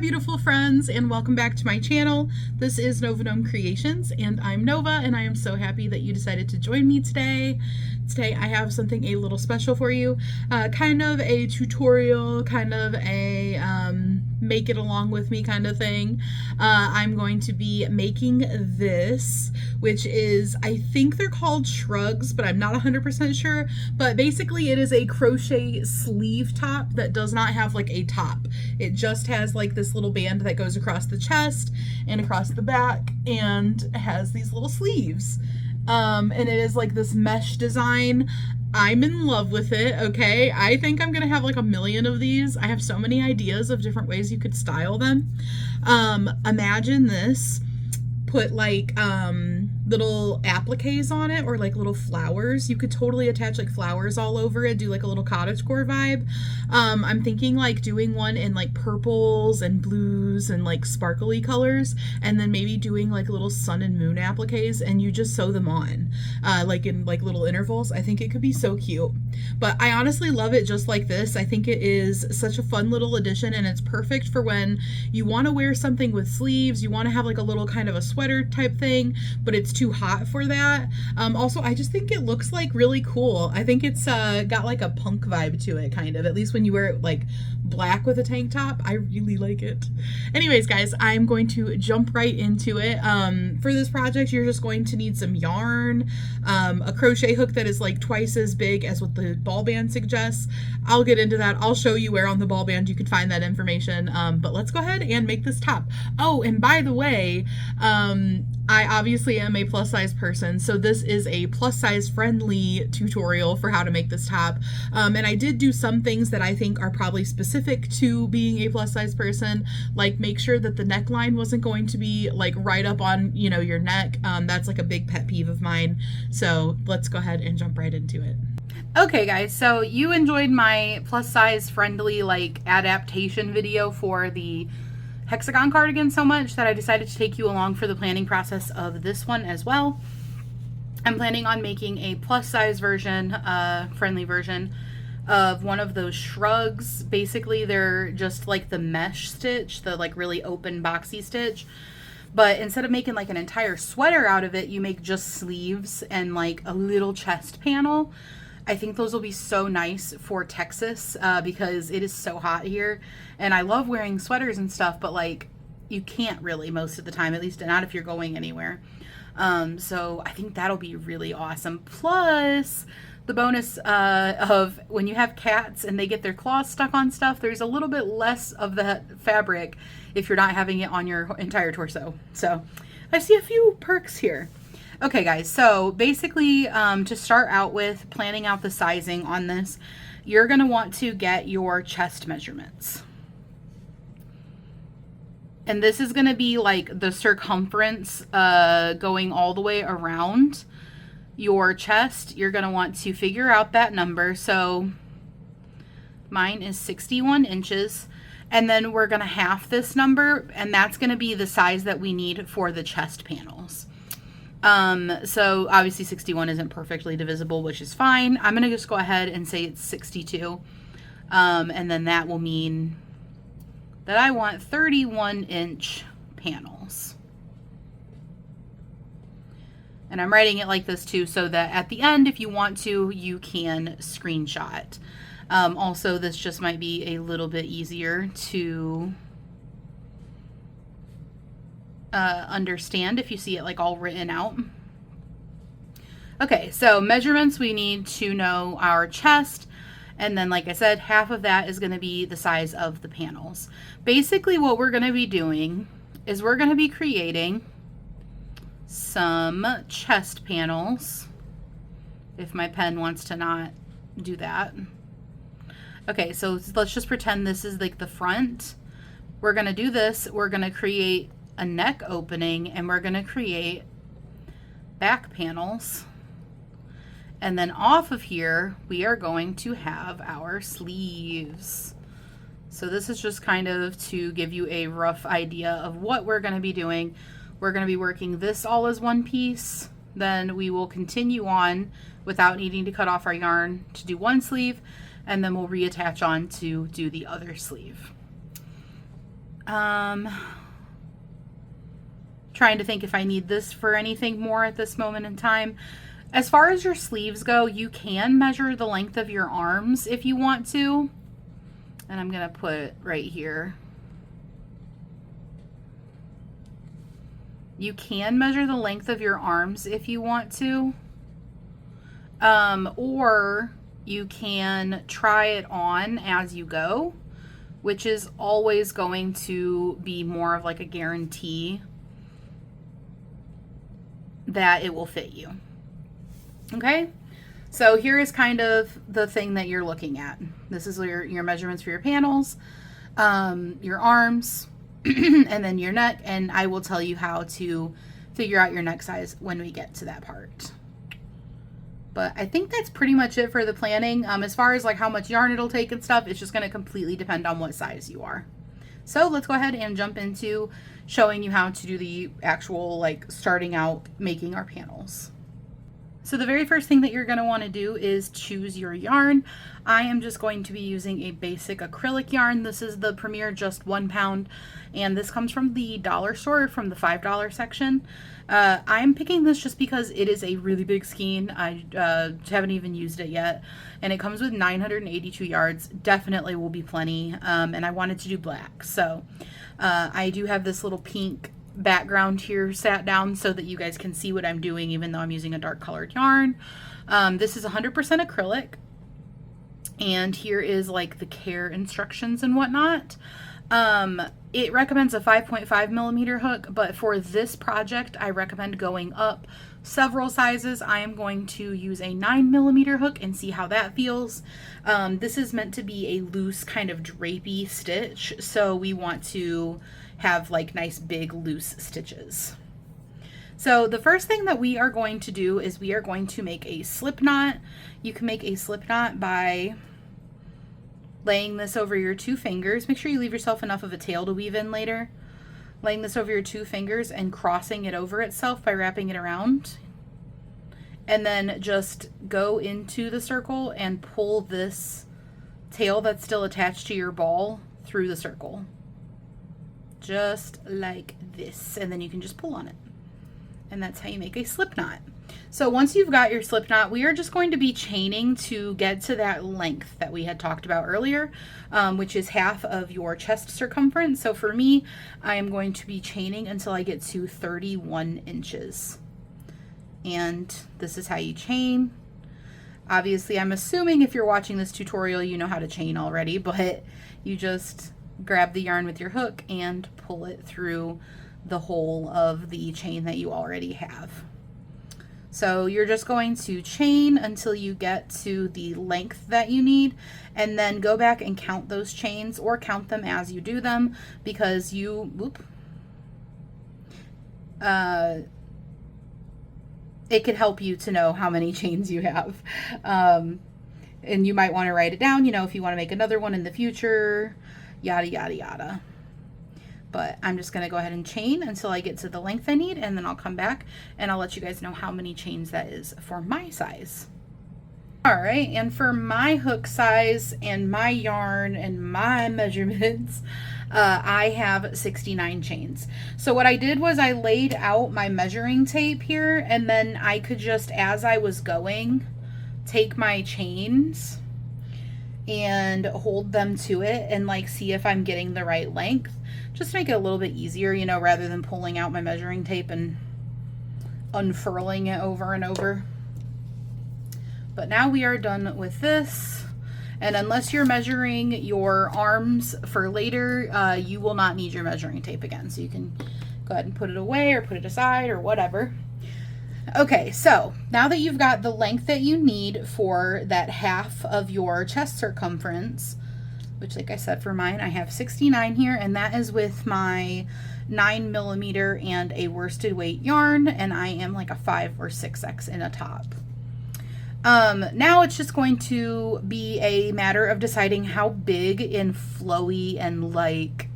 beautiful friends, and welcome back to my channel. This is Nova Gnome Creations, and I'm Nova, and I am so happy that you decided to join me today. Today I have something a little special for you, kind of a tutorial, kind of a make it along with me kind of thing. I'm going to be making this, which is, I think they're called shrugs, but I'm not 100% sure. But basically it is a crochet sleeve top that does not have like a top. It just has like this little band that goes across the chest and across the back and has these little sleeves. And it is like this mesh design. I'm in love with it, okay? I think I'm gonna have like a million of these. I have so many ideas of different ways you could style them. Imagine this. Put like little appliques on it, or like little flowers. You could totally attach like flowers all over it, do like a little cottagecore vibe. I'm thinking like doing one in like purples and blues and like sparkly colors, and then maybe doing like little sun and moon appliques, and you just sew them on like in like little intervals. I think it could be so cute. But I honestly love it just like this. I think it is such a fun little addition, and it's perfect for when you want to wear something with sleeves, you want to have like a little kind of a sweater type thing, but it's too hot for that. Also, I just think it looks like really cool. I think it's got like a punk vibe to it, kind of, at least when you wear it like black with a tank top. I really like it. Anyways, guys, I'm going to jump right into it. For this project, you're just going to need some yarn, a crochet hook that is like twice as big as what the ball band suggests. I'll get into that. I'll show you where on the ball band you can find that information. But let's go ahead and make this top. Oh, and by the way, I obviously am a plus size person, so this is a plus size friendly tutorial for how to make this top. And I did do some things that I think are probably specific to being a plus size person, like make sure that the neckline wasn't going to be like right up on, you know, your neck. That's like a big pet peeve of mine. So let's go ahead and jump right into it. Okay guys, so you enjoyed my plus size friendly like adaptation video for the hexagon cardigan so much that I decided to take you along for the planning process of this one as well. I'm planning on making a plus size version, friendly version of one of those shrugs. Basically they're just like the mesh stitch, the like really open boxy stitch, but instead of making like an entire sweater out of it, you make just sleeves and like a little chest panel. I think those will be so nice for Texas because it is so hot here, and I love wearing sweaters and stuff, but like you can't really most of the time, at least not if you're going anywhere. So I think that'll be really awesome. Plus the bonus of when you have cats and they get their claws stuck on stuff, there's a little bit less of the fabric if you're not having it on your entire torso. So I see a few perks here. Okay guys, so basically to start out with planning out the sizing on this, you're going to want to get your chest measurements. And this is going to be like the circumference going all the way around your chest. You're going to want to figure out that number. So mine is 61 inches. And then we're going to half this number, and that's going to be the size that we need for the chest panels. So obviously 61 isn't perfectly divisible, which is fine. I'm going to just go ahead and say it's 62. And then that will mean that I want 31-inch panels. And I'm writing it like this too, so that at the end, if you want to, you can screenshot. Also, this just might be a little bit easier to understand if you see it like all written out. Okay, so measurements, we need to know our chest, and then like I said, half of that is going to be the size of the panels. Basically what we're going to be doing is we're going to be creating some chest panels, if my pen wants to not do that. Okay, so let's just pretend this is like the front. We're going to do this. We're going to create a neck opening, and we're going to create back panels, and then off of here we are going to have our sleeves. So this is just kind of to give you a rough idea of what we're going to be doing. We're going to be working this all as one piece, then we will continue on without needing to cut off our yarn to do one sleeve, and then we'll reattach on to do the other sleeve. Trying to think if I need this for anything more at this moment in time. As far as your sleeves go, you can measure the length of your arms if you want to. And I'm going to put right here. You can measure the length of your arms if you want to. Or you can try it on as you go, which is always going to be more of like a guarantee that it will fit you. Okay, so here is kind of the thing that you're looking at. This is your measurements for your panels, your arms, and then your neck, and I will tell you how to figure out your neck size when we get to that part. But I think that's pretty much it for the planning. As far as like how much yarn it'll take and stuff, it's just going to completely depend on what size you are. So let's go ahead and jump into showing you how to do the actual like starting out making our panels. So the very first thing that you're going to want to do is choose your yarn. I am just going to be using a basic acrylic yarn. This is the Premier Just 1 Pound, and this comes from the dollar store, from the $5 section. I'm picking this just because it is a really big skein. I haven't even used it yet, and it comes with 982 yards. Definitely will be plenty, and I wanted to do black. So I do have this little pink background here sat down so that you guys can see what I'm doing, even though I'm using a dark colored yarn. This is 100% acrylic, and here is like the care instructions and whatnot. It recommends a 5.5 millimeter hook, but for this project I recommend going up several sizes. I am going to use a 9 millimeter hook and see how that feels. This is meant to be a loose kind of drapey stitch, so we want to have like nice big loose stitches. So the first thing that we are going to do is we are going to make a slip knot. You can make a slip knot by laying this over your 2 fingers. Make sure you leave yourself enough of a tail to weave in later. Laying this over your 2 fingers and crossing it over itself by wrapping it around. And then just go into the circle and pull this tail that's still attached to your ball through the circle. Just like this, and then you can just pull on it, and that's how you make a slip knot. So once you've got your slip knot, we are just going to be chaining to get to that length that we had talked about earlier, which is half of your chest circumference. So for me, I am going to be chaining until I get to 31 inches, and this is how you chain. Obviously, I'm assuming if you're watching this tutorial you know how to chain already, but you just grab the yarn with your hook and pull it through the hole of the chain that you already have. So you're just going to chain until you get to the length that you need, and then go back and count those chains, or count them as you do them, because it could help you to know how many chains you have. And you might want to write it down, you know, if you want to make another one in the future, yada yada yada. But I'm just going to go ahead and chain until I get to the length I need, and then I'll come back and I'll let you guys know how many chains that is for my size. All right, and for my hook size and my yarn and my measurements, I have 69 chains. So what I did was I laid out my measuring tape here, and then I could just, as I was going, take my chains and hold them to it and like see if I'm getting the right length, just to make it a little bit easier, you know, rather than pulling out my measuring tape and unfurling it over and over. But now we are done with this, and unless you're measuring your arms for later, you will not need your measuring tape again, so you can go ahead and put it away or put it aside or whatever. Okay, so now that you've got the length that you need for that half of your chest circumference, which, like I said, for mine, I have 69 here, and that is with my 9 millimeter and a worsted weight yarn, and I am like a 5 or 6X in a top. Now it's just going to be a matter of deciding how big and flowy and like,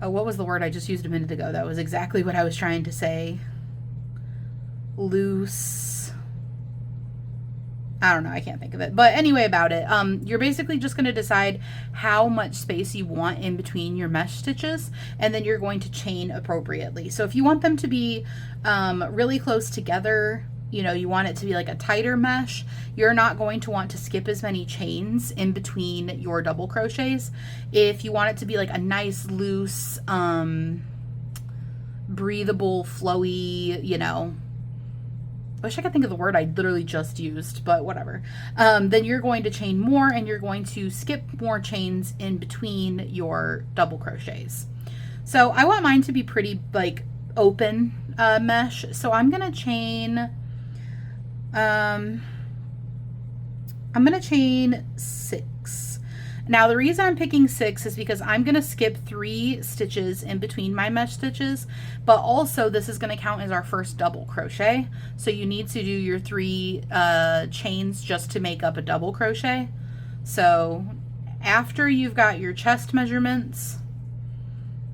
what was the word I just used a minute ago? That was exactly what I was trying to say. Loose. I don't know, I can't think of it. But anyway, about it, you're basically just going to decide how much space you want in between your mesh stitches, and then you're going to chain appropriately. So if you want them to be really close together, you know, you want it to be like a tighter mesh, you're not going to want to skip as many chains in between your double crochets. If you want it to be like a nice, loose, breathable, flowy, you know, I wish I could think of the word I literally just used, but whatever. Then you're going to chain more, and you're going to skip more chains in between your double crochets. So I want mine to be pretty like open mesh. So I'm going to chain, I'm going to chain 6. Now the reason I'm picking 6 is because I'm going to skip 3 stitches in between my mesh stitches, but also this is going to count as our first double crochet. So you need to do your 3 chains just to make up a double crochet. So after you've got your chest measurements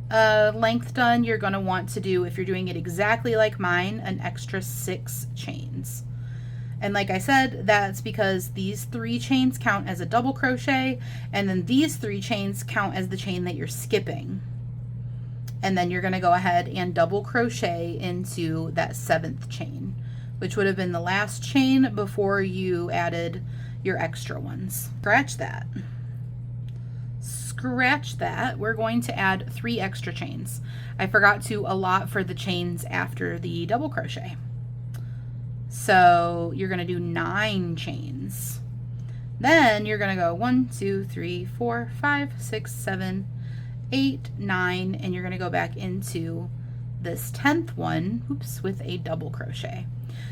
length done, you're going to want to do, if you're doing it exactly like mine, an extra 6 chains. And like I said, that's because these 3 chains count as a double crochet, and then these 3 chains count as the chain that you're skipping. And then you're going to go ahead and double crochet into that 7th chain, which would have been the last chain before you added your extra ones. Scratch that. Scratch that. We're going to add 3 extra chains. I forgot to allot for the chains after the double crochet. So you're going to do 9 chains. Then you're going to go 1, 2, 3, 4, 5, 6, 7, 8, 9, and you're going to go back into this 10th one, oops, with a double crochet.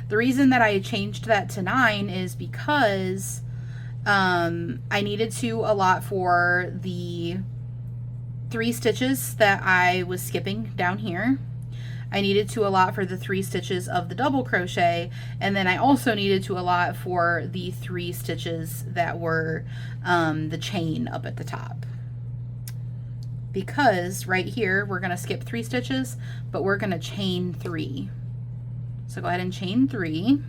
The reason that I changed that to 9 is because I needed to allot for the 3 stitches that I was skipping down here. I needed to allot for the 3 stitches of the double crochet, and then I also needed to allot for the 3 stitches that were the chain up at the top. Because right here we're going to skip 3 stitches, but we're going to chain 3. So go ahead and chain 3,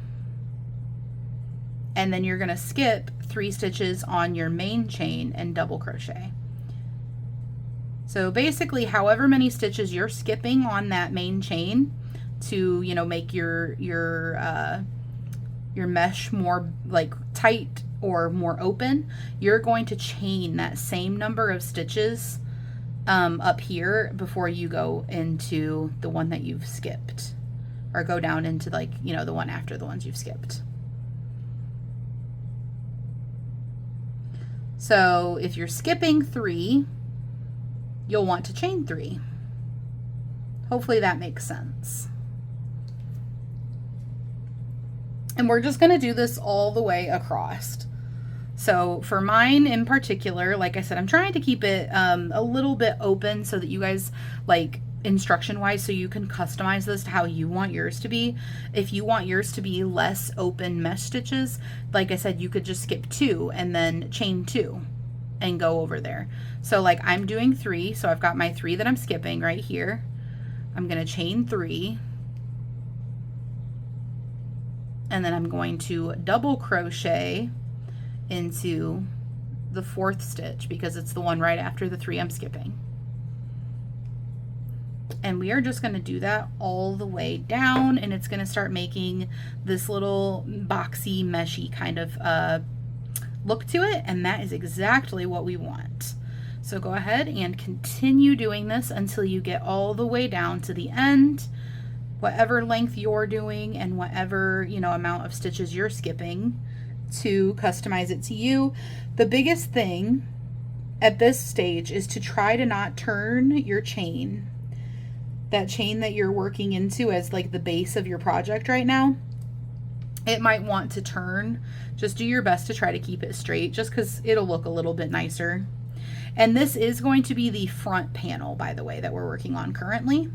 and then you're going to skip 3 stitches on your main chain and double crochet. So basically, however many stitches you're skipping on that main chain to, you know, make your mesh more like tight or more open, you're going to chain that same number of stitches up here before you go into the one that you've skipped, or go down into, like, you know, the one after the ones you've skipped. So if you're skipping 3, you'll want to chain 3. Hopefully that makes sense. And we're just going to do this all the way across. So for mine in particular, like I said, I'm trying to keep it a little bit open so that you guys, like, instruction wise, so you can customize this to how you want yours to be. If you want yours to be less open mesh stitches, like I said, you could just skip 2 and then chain 2 and go over there. So like I'm doing 3, so I've got my 3 that I'm skipping right here. I'm going to chain 3, and then I'm going to double crochet into the 4th stitch because it's the one right after the 3 I'm skipping. And we are just going to do that all the way down, and it's going to start making this little boxy, meshy kind of look to it, and that is exactly what we want. So go ahead and continue doing this until you get all the way down to the end, whatever length you're doing and whatever, you know, amount of stitches you're skipping to customize it to you. The biggest thing at this stage is to try to not turn your chain, that chain that you're working into as like the base of your project right now. It might want to turn. Just do your best to try to keep it straight, just because it'll look a little bit nicer. And this is going to be the front panel, by the way, that we're working on currently.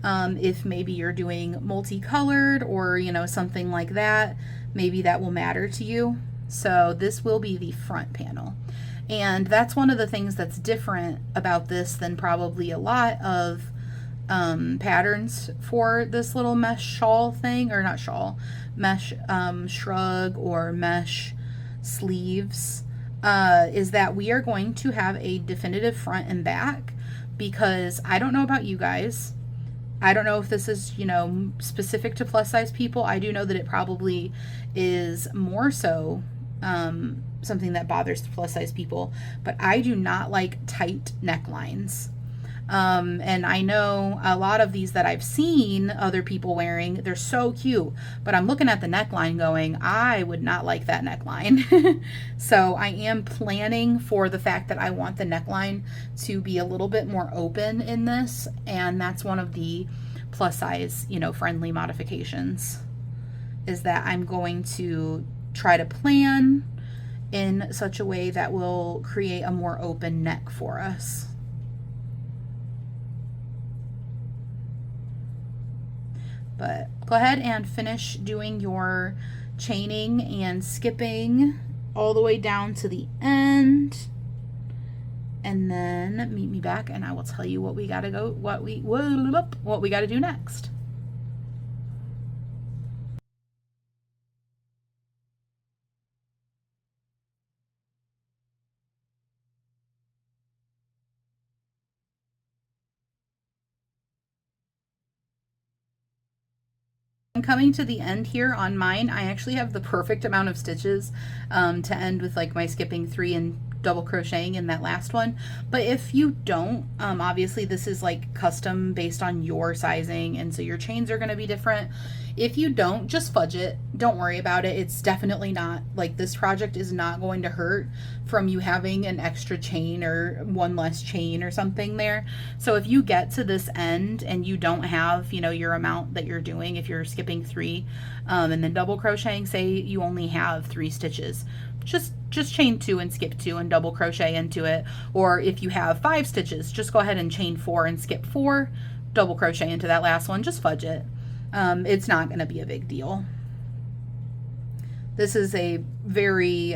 If maybe you're doing multicolored or, you know, something like that, maybe that will matter to you. So this will be the front panel. And that's one of the things that's different about this than probably a lot of patterns for this little mesh shawl thing, or not shawl, mesh shrug or mesh sleeves, is that we are going to have a definitive front and back, because I don't know about you guys. I don't know if this is, you know, specific to plus size people. I do know that it probably is more so something that bothers the plus size people, but I do not like tight necklines. And I know a lot of these that I've seen other people wearing, they're so cute, but I'm looking at the neckline going, I would not like that neckline. So I am planning for the fact that I want the neckline to be a little bit more open in this, and that's one of the plus size, you know, friendly modifications, is that I'm going to try to plan in such a way that will create a more open neck for us. But go ahead and finish doing your chaining and skipping all the way down to the end, and then meet me back and I will tell you what we gotta go, what we gotta do next. I'm coming to the end here on mine. I actually have the perfect amount of stitches to end with like my skipping 3 and double crocheting in that last one. But if you don't, obviously this is like custom based on your sizing, and so your chains are going to be different. If you don't, just fudge it. Don't worry about it. It's definitely not, like, this project is not going to hurt from you having an extra chain or one less chain or something there. So if you get to this end and you don't have, you know, your amount that you're doing, if you're skipping 3 and then double crocheting, say you only have 3 stitches, just chain 2 and skip 2 and double crochet into it. Or if you have 5 stitches, just go ahead and chain 4 and skip 4, double crochet into that last one. Just fudge it. It's not going to be a big deal. This is a very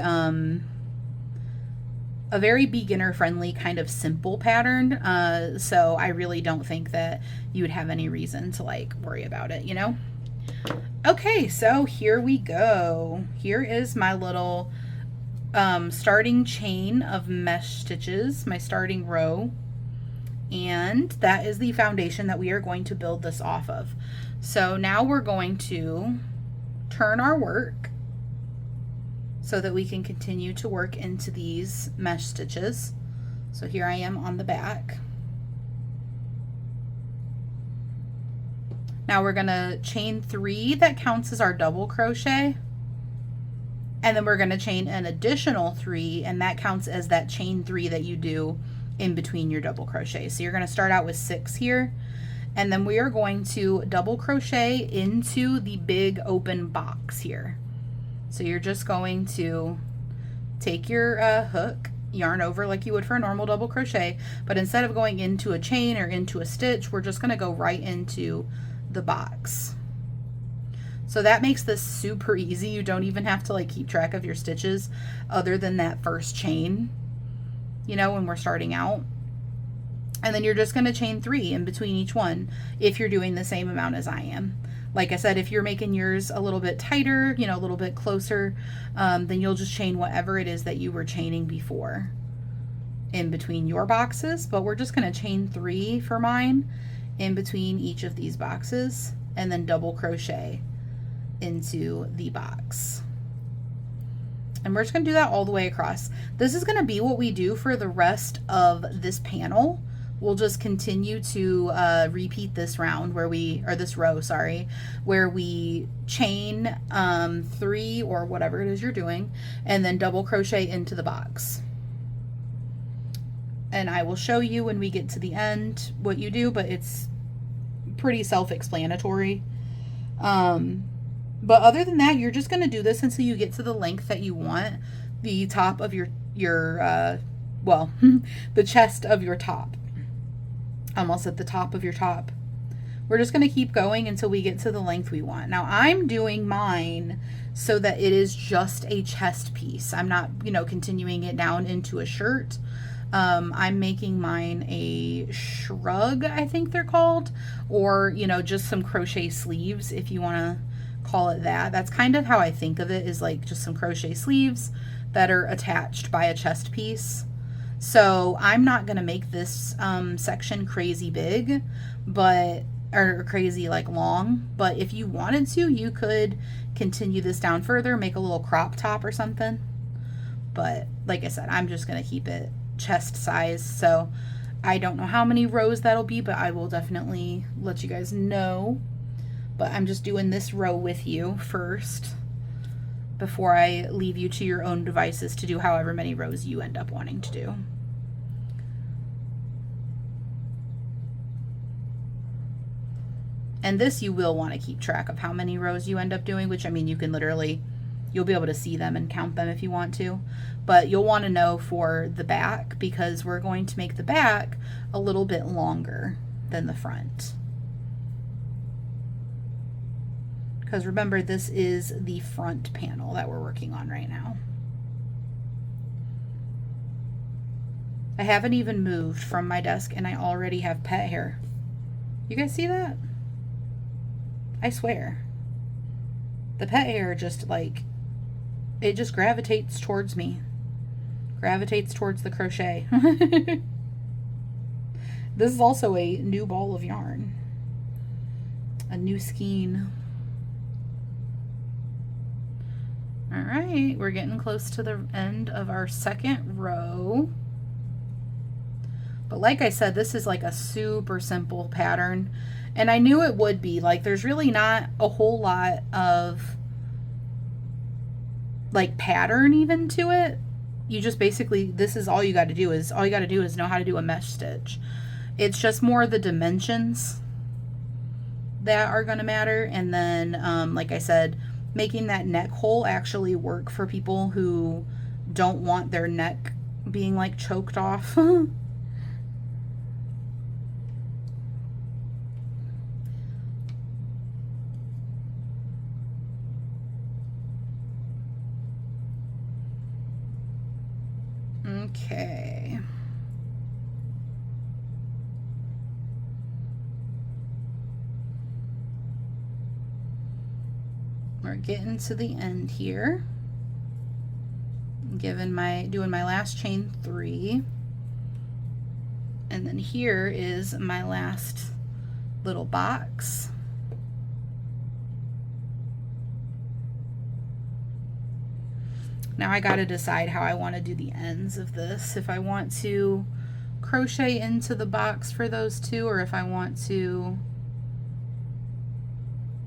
beginner friendly kind of simple pattern. So I really don't think that you would have any reason to like worry about it, you know? Okay, so here we go. Here is my little starting chain of mesh stitches, my starting row. And that is the foundation that we are going to build this off of. So now we're going to turn our work so that we can continue to work into these mesh stitches. So here I am on the back. Now we're gonna chain 3, that counts as our double crochet. And then we're gonna chain an additional 3, and that counts as that chain 3 that you do in between your double crochet. So you're gonna start out with 6 here, and then we are going to double crochet into the big open box here. So you're just going to take your hook, yarn over like you would for a normal double crochet, but instead of going into a chain or into a stitch, we're just going to go right into the box. So that makes this super easy. You don't even have to like keep track of your stitches other than that first chain, you know, when we're starting out. And then you're just going to chain 3 in between each one if you're doing the same amount as I am. Like I said, if you're making yours a little bit tighter, you know, a little bit closer, then you'll just chain whatever it is that you were chaining before in between your boxes. But we're just going to chain 3 for mine in between each of these boxes, and then double crochet into the box. And we're just going to do that all the way across. This is going to be what we do for the rest of this panel. We'll just continue to repeat this round where we, or this row, sorry, where we chain 3 or whatever it is you're doing, and then double crochet into the box. And I will show you when we get to the end what you do, but it's pretty self-explanatory. But other than that, you're just going to do this until you get to the length that you want the top of your well, the chest of your top. Almost at the top of your top. We're just going to keep going until we get to the length we want. Now I'm doing mine so that it is just a chest piece. I'm not, you know, continuing it down into a shirt. I'm making mine a shrug, I think they're called, or, you know, just some crochet sleeves if you want to call it that. That's kind of how I think of it, is like just some crochet sleeves that are attached by a chest piece. So I'm not going to make this section crazy big, but, or crazy like long, but if you wanted to, you could continue this down further, make a little crop top or something. But like I said, I'm just going to keep it chest size. So I don't know how many rows that'll be, but I will definitely let you guys know. But I'm just doing this row with you first before I leave you to your own devices to do however many rows you end up wanting to do. And this you will want to keep track of how many rows you end up doing, which, I mean, you can literally, you'll be able to see them and count them if you want to, but you'll want to know for the back, because we're going to make the back a little bit longer than the front. Because remember, this is the front panel that we're working on right now. I haven't even moved from my desk and I already have pet hair. You guys see that? I swear. The pet hair just like, it just gravitates towards me. Gravitates towards the crochet. This is also a new ball of yarn. A new skein. All right, we're getting close to the end of our second row. But like I said, this is like a super simple pattern. And I knew it would be. Like, there's really not a whole lot of like pattern even to it. You just basically, this is all you got to do is, all you got to do is know how to do a mesh stitch. It's just more the dimensions that are going to matter. And then, like I said, making that neck hole actually work for people who don't want their neck being like choked off. Okay. We're getting to the end here. Doing my last chain 3. And then here is my last little box. Now I got to decide how I want to do the ends of this. If I want to crochet into the box for those two, or if I want to,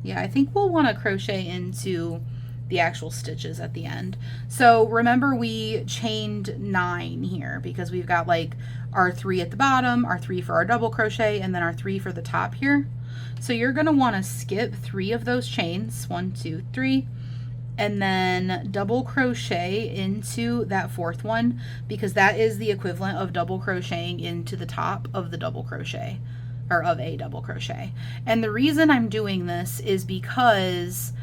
yeah, I think we'll want to crochet into the actual stitches at the end. So remember, we chained 9 here because we've got like our 3 at the bottom, our 3 for our double crochet, and then our 3 for the top here. So you're going to want to skip 3 of those chains, 1, 2, 3, and then double crochet into that 4th one, because that is the equivalent of double crocheting into the top of the double crochet, or of a double crochet. And the reason I'm doing this is because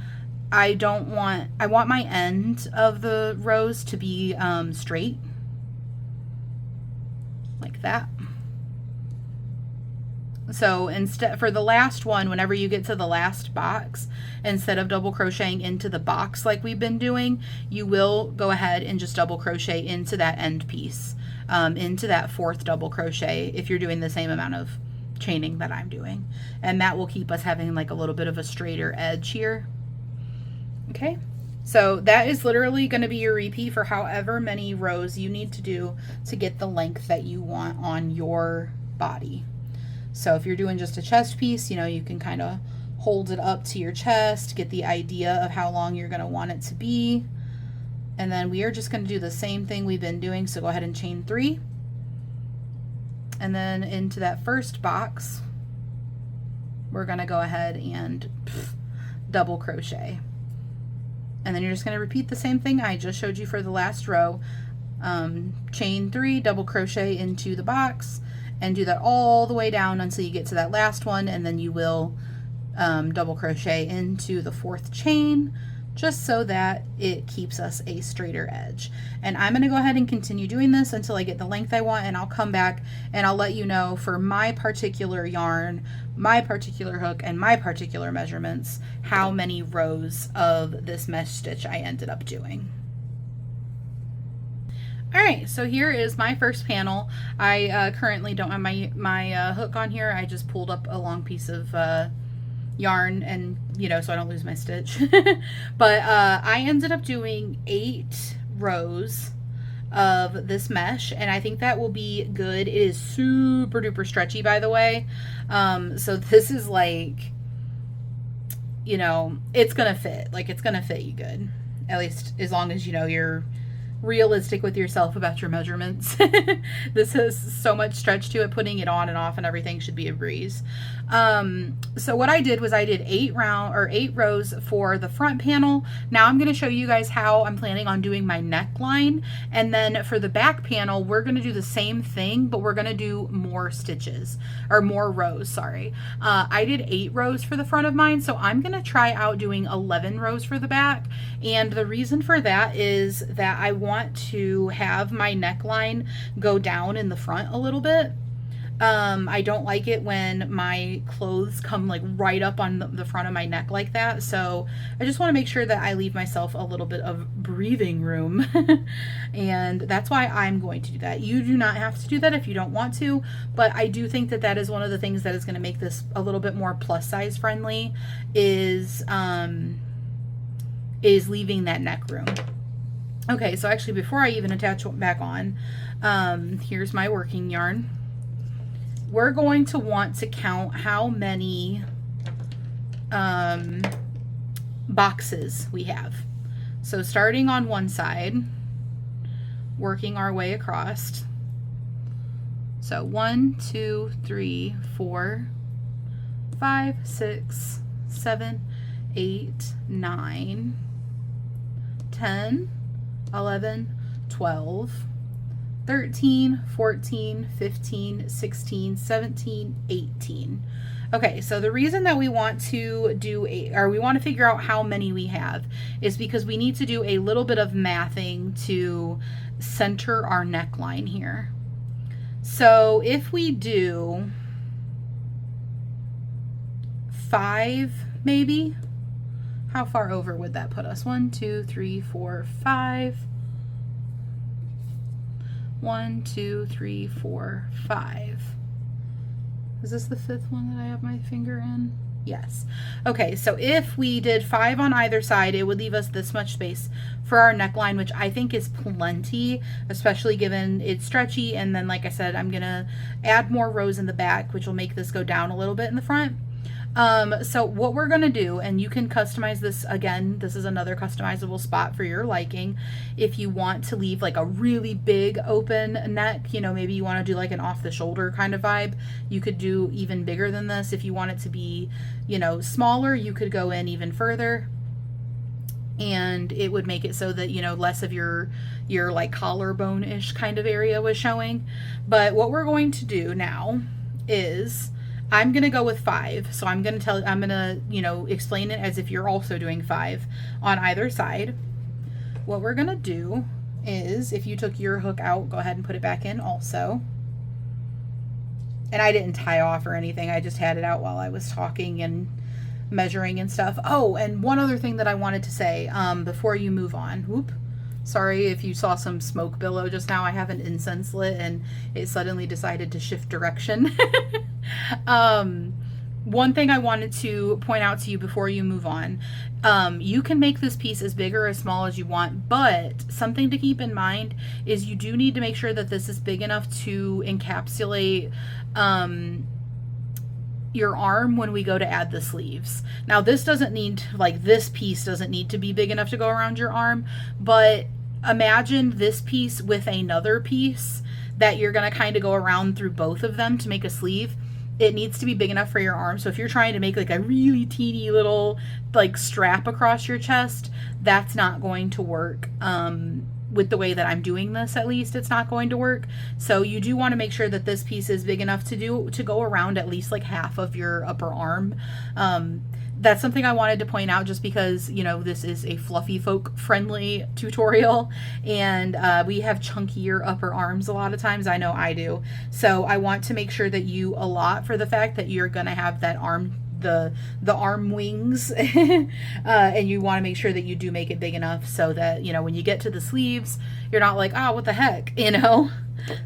I want my end of the rows to be straight, like that. So instead, for the last one, whenever you get to the last box, instead of double crocheting into the box like we've been doing, you will go ahead and just double crochet into that end piece, into that 4th double crochet, if you're doing the same amount of chaining that I'm doing. And that will keep us having like a little bit of a straighter edge here. Okay, so that is literally going to be your repeat for however many rows you need to do to get the length that you want on your body. So if you're doing just a chest piece, you know, you can kind of hold it up to your chest, get the idea of how long you're going to want it to be. And then we are just going to do the same thing we've been doing. So go ahead and chain 3. And then into that first box, we're going to go ahead and double crochet. And then you're just going to repeat the same thing I just showed you for the last row. Chain 3, double crochet into the box, and do that all the way down until you get to that last one, and then you will double crochet into the 4th chain, just so that it keeps us a straighter edge. And I'm going to go ahead and continue doing this until I get the length I want, and I'll come back and I'll let you know for my particular yarn, my particular hook, and my particular measurements, how many rows of this mesh stitch I ended up doing. All right, so here is my first panel. I currently don't have my hook on here. I just pulled up a long piece of yarn, and so I don't lose my stitch. But I ended up doing 8 rows of this mesh, and I think that will be good. It is super duper stretchy, by the way. So this is like, it's gonna fit. Like, it's gonna fit you good, at least as long as you're realistic with yourself about your measurements. This has so much stretch to it. Putting it on and off and everything should be a breeze. So what I did was I did 8 rows for the front panel. Now I'm going to show you guys how I'm planning on doing my neckline, and then for the back panel we're going to do the same thing, but we're going to do more stitches, or more rows, sorry. I did 8 rows for the front of mine, so I'm going to try out doing 11 rows for the back. And the reason for that is that I want to have my neckline go down in the front a little bit. I don't like it when my clothes come like right up on the front of my neck like that. So I just want to make sure that I leave myself a little bit of breathing room. And that's why I'm going to do that. You do not have to do that if you don't want to, but I do think that that is one of the things that is going to make this a little bit more plus size friendly, is leaving that neck room. Okay, so actually before I even attach it back on, here's my working yarn. We're going to want to count how many boxes we have. So starting on one side, working our way across. So 1, 2, 3, 4, 5, 6, 7, 8, 9, 10, 11, 12, 13, 14, 15, 16, 17, 18. Okay, so the reason that we want to do we want to figure out how many we have is because we need to do a little bit of mathing to center our neckline here. So if we do 5, maybe, how far over would that put us? 1, 2, 3, 4, 5. 1, 2, 3, 4, 5. Is this the 5th one that I have my finger in? Yes. Okay, so if we did 5 on either side, it would leave us this much space for our neckline, which I think is plenty, especially given it's stretchy. And then, like I said, I'm gonna add more rows in the back, which will make this go down a little bit in the front. So what we're going to do, and you can customize this, again, this is another customizable spot for your liking. If you want to leave like a really big open neck, maybe you want to do like an off the shoulder kind of vibe, you could do even bigger than this. If you want it to be, smaller, you could go in even further, and it would make it so that, less of your like collarbone-ish kind of area was showing. But what we're going to do now is, I'm going to go with 5. So I'm going to, explain it as if you're also doing 5 on either side. What we're going to do is, if you took your hook out, go ahead and put it back in also. And I didn't tie off or anything. I just had it out while I was talking and measuring and stuff. Oh, and one other thing that I wanted to say before you move on. Whoop. Sorry if you saw some smoke billow just now. I have an incense lit and it suddenly decided to shift direction. One thing I wanted to point out to you before you move on, you can make this piece as big or as small as you want, but something to keep in mind is you do need to make sure that this is big enough to encapsulate your arm when we go to add the sleeves. Now this doesn't need, like, this piece doesn't need to be big enough to go around your arm, but imagine this piece with another piece that you're going to kind of go around through both of them to make a sleeve. It needs to be big enough for your arm. So if you're trying to make like a really teeny little like strap across your chest, that's not going to work. With the way that I'm doing this, at least it's not going to work. So you do want to make sure that this piece is big enough to go around at least like half of your upper arm. that's something I wanted to point out just because, you know, this is a fluffy folk friendly tutorial, and we have chunkier upper arms a lot of times. I know I do. So I want to make sure that you allot for the fact that you're going to have that arm, the arm wings, and you want to make sure that you do make it big enough so that, you know, when you get to the sleeves, you're not like, oh, what the heck, you know?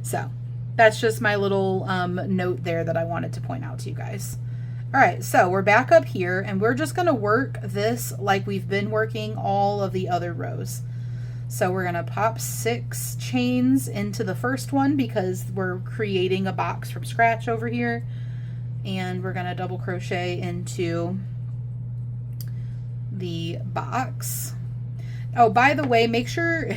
So that's just my little note there that I wanted to point out to you guys. All right, so we're back up here, and we're just going to work this like we've been working all of the other rows. So we're going to pop 6 chains into the first one because we're creating a box from scratch over here, and we're going to double crochet into the box. Oh, by the way, make sure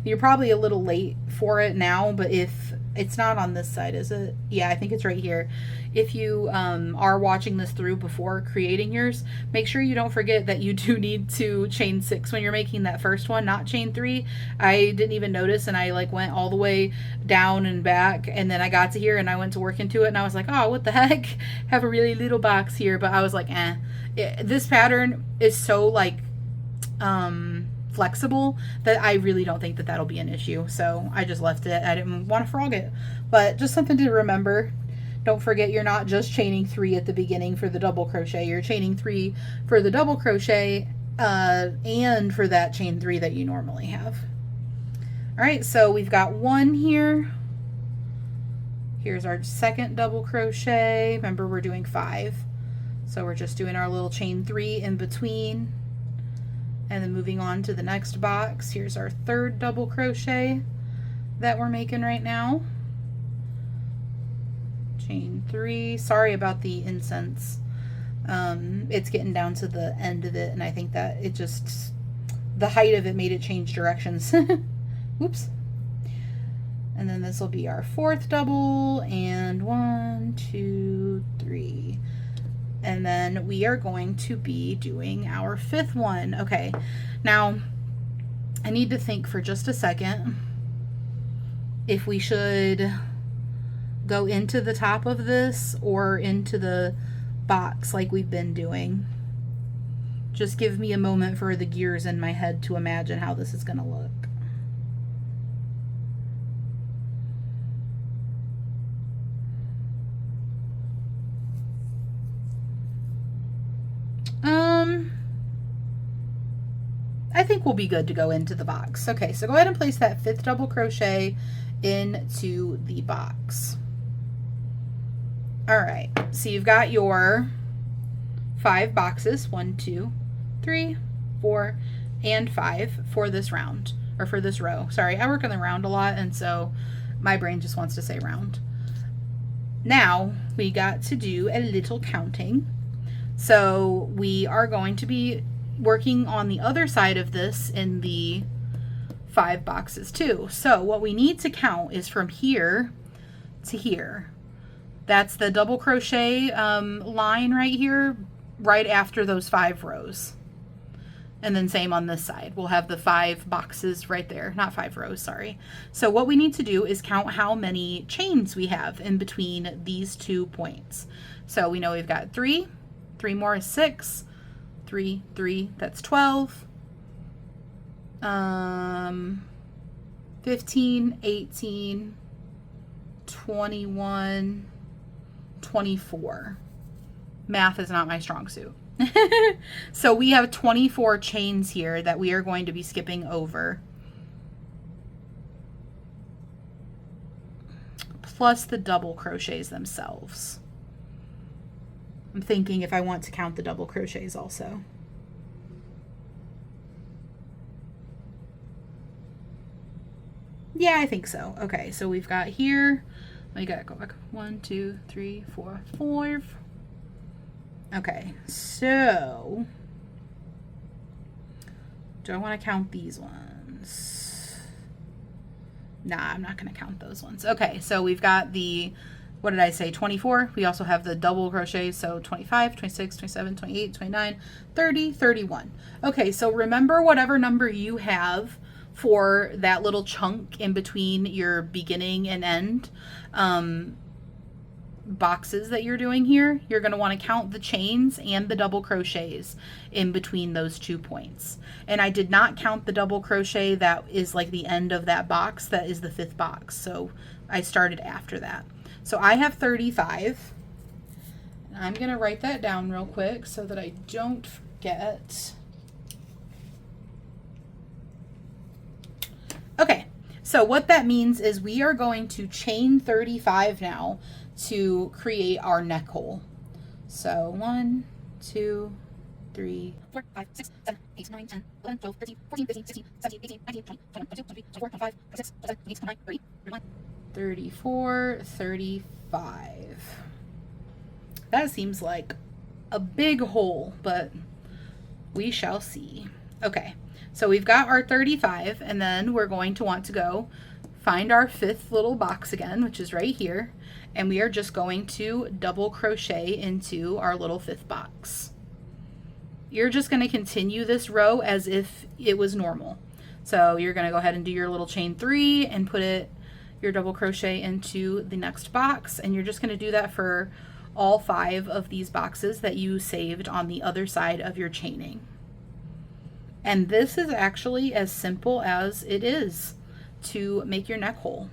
you're probably a little late for it now, but if it's not on this side, is it? Yeah, I think it's right here. If you are watching this through before creating yours, make sure you don't forget that you do need to chain 6 when you're making that first one, not chain 3. I didn't even notice, and I like went all the way down and back, and then I got to here and I went to work into it, and I was like, oh, what the heck? Have a really little box here, but I was like, this pattern is so like flexible that I really don't think that that'll be an issue. So I just left it. I didn't want to frog it, but just something to remember. Don't forget, you're not just chaining 3 at the beginning for the double crochet. You're chaining 3 for the double crochet and for that chain 3 that you normally have. All right, so we've got 1 here. Here's our second double crochet. Remember, we're doing 5. So we're just doing our little chain 3 in between. And then moving on to the next box. Here's our third double crochet that we're making right now. Chain 3. Sorry about the incense. It's getting down to the end of it, and I think that it just, the height of it made it change directions. Oops. And then this will be our 4th double, and 1, 2, 3. And then we are going to be doing our 5th one. Okay, now I need to think for just a second if we should go into the top of this or into the box like we've been doing. Just give me a moment for the gears in my head to imagine how this is going to look. I think we'll be good to go into the box. Okay, so go ahead and place that 5th double crochet into the box. All right, so you've got your 5 boxes, 1, 2, 3, 4, and 5 for this round, or for this row. Sorry, I work on the round a lot, and so my brain just wants to say round. Now we got to do a little counting. So we are going to be working on the other side of this in the 5 boxes too. So what we need to count is from here to here. That's the double crochet line right here, right after those 5 rows. And then same on this side. We'll have the 5 boxes right there. Not 5 rows, sorry. So what we need to do is count how many chains we have in between these 2 points. So we know we've got 3. 3 more is 6. 3, 3, that's 12. 15, 18, 21, 24. Math is not my strong suit. So we have 24 chains here that we are going to be skipping over. Plus the double crochets themselves. I'm thinking if I want to count the double crochets also. Yeah, I think so. Okay, so we've got here, we got to go back 1, 2, 3, 4, 5. Okay, so do I want to count these ones? Nah, I'm not going to count those ones. Okay, so we've got the, what did I say, 24. We also have the double crochet, so 25, 26, 27, 28, 29, 30, 31. Okay, so remember whatever number you have for that little chunk in between your beginning and end. boxes that you're doing here, you're going to want to count the chains and the double crochets in between those 2 points. And I did not count the double crochet that is like the end of that box, that is the 5th box. So I started after that. So I have 35. I'm going to write that down real quick so that I don't forget. Okay, so what that means is we are going to chain 35 now to create our neck hole. So 1, 2, 3, 4, 5, 6, 7, 8, 9, 10, 11, 12, 13, 14, 15, 16, 17, 18, 19, 20, 21, 22, 23, 24, 25, 26, 27, 28, 29, 30, 31, 34, 35. That seems like a big hole, but we shall see. Okay, so we've got our 35, and then we're going to want to go find our 5th little box again, which is right here, and we are just going to double crochet into our little 5th box. You're just going to continue this row as if it was normal. So you're going to go ahead and do your little chain 3 and put your double crochet into the next box, and you're just going to do that for all 5 of these boxes that you saved on the other side of your chaining. And this is actually as simple as it is to make your neck hole.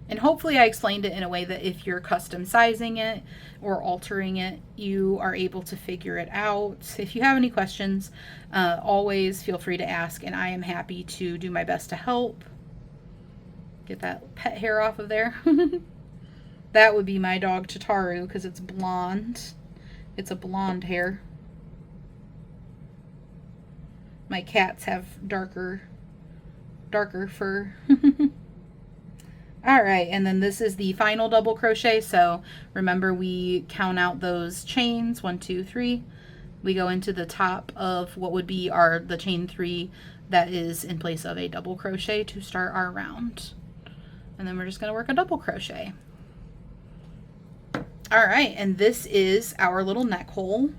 And hopefully I explained it in a way that if you're custom sizing it or altering it, you are able to figure it out. If you have any questions, always feel free to ask, and I am happy to do my best to help. Get that pet hair off of there. That would be my dog Tataru because it's blonde. It's a blonde hair. My cats have darker fur. All right, and then this is the final double crochet. So remember, we count out those chains, 1, 2, 3. We go into the top of what would be the chain 3 that is in place of a double crochet to start our round. And then we're just going to work a double crochet. All right, and this is our little neck hole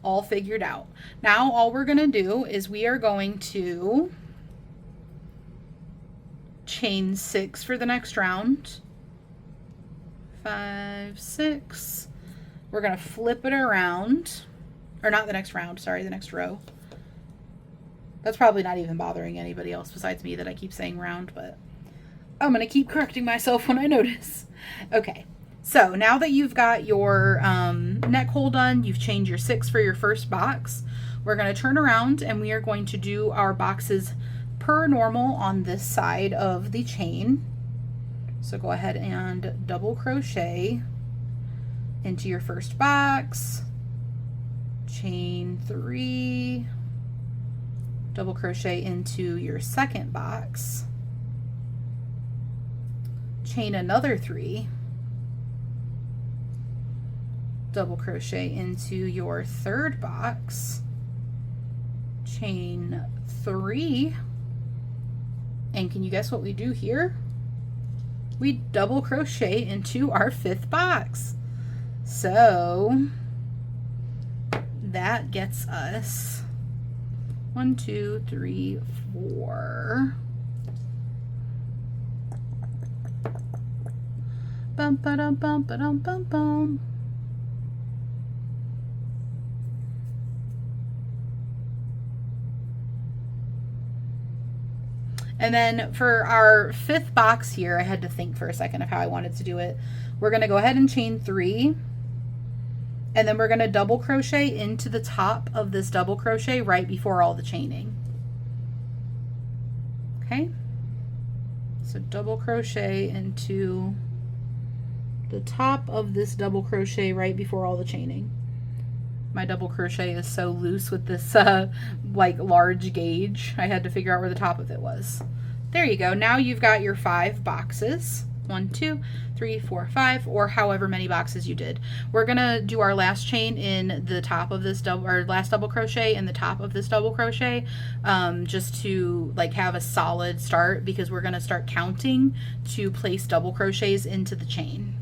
all figured out. Now all we're going to do is we are going to chain 6 for the next round. 5, 6. We're going to flip it around, or not the next round, sorry, the next row. That's probably not even bothering anybody else besides me that I keep saying round, but I'm going to keep correcting myself when I notice. Okay. So now that you've got your neck hole done, you've chained your 6 for your first box, we're going to turn around and we are going to do our boxes per normal on this side of the chain. So go ahead and double crochet into your first box, chain 3, double crochet into your second box, chain another 3, double crochet into your third box, chain 3, and can you guess what we do here? We double crochet into our 5th box. So that gets us 1, 2, 3, 4. Bum ba dum bum ba dum bum bum. And then for our 5th box here, I had to think for a second of how I wanted to do it. We're going to go ahead and chain 3, and then we're going to double crochet into the top of this double crochet right before all the chaining. Okay, so double crochet into the top of this double crochet right before all the chaining. My double crochet is so loose with this like large gauge. I had to figure out where the top of it was. There you go. Now you've got your 5 boxes. 1, 2, 3, 4, 5, or however many boxes you did. We're gonna do our last chain in the top of this last double crochet in the top of this double crochet, just to like have a solid start, because we're gonna start counting to place double crochets into the chain.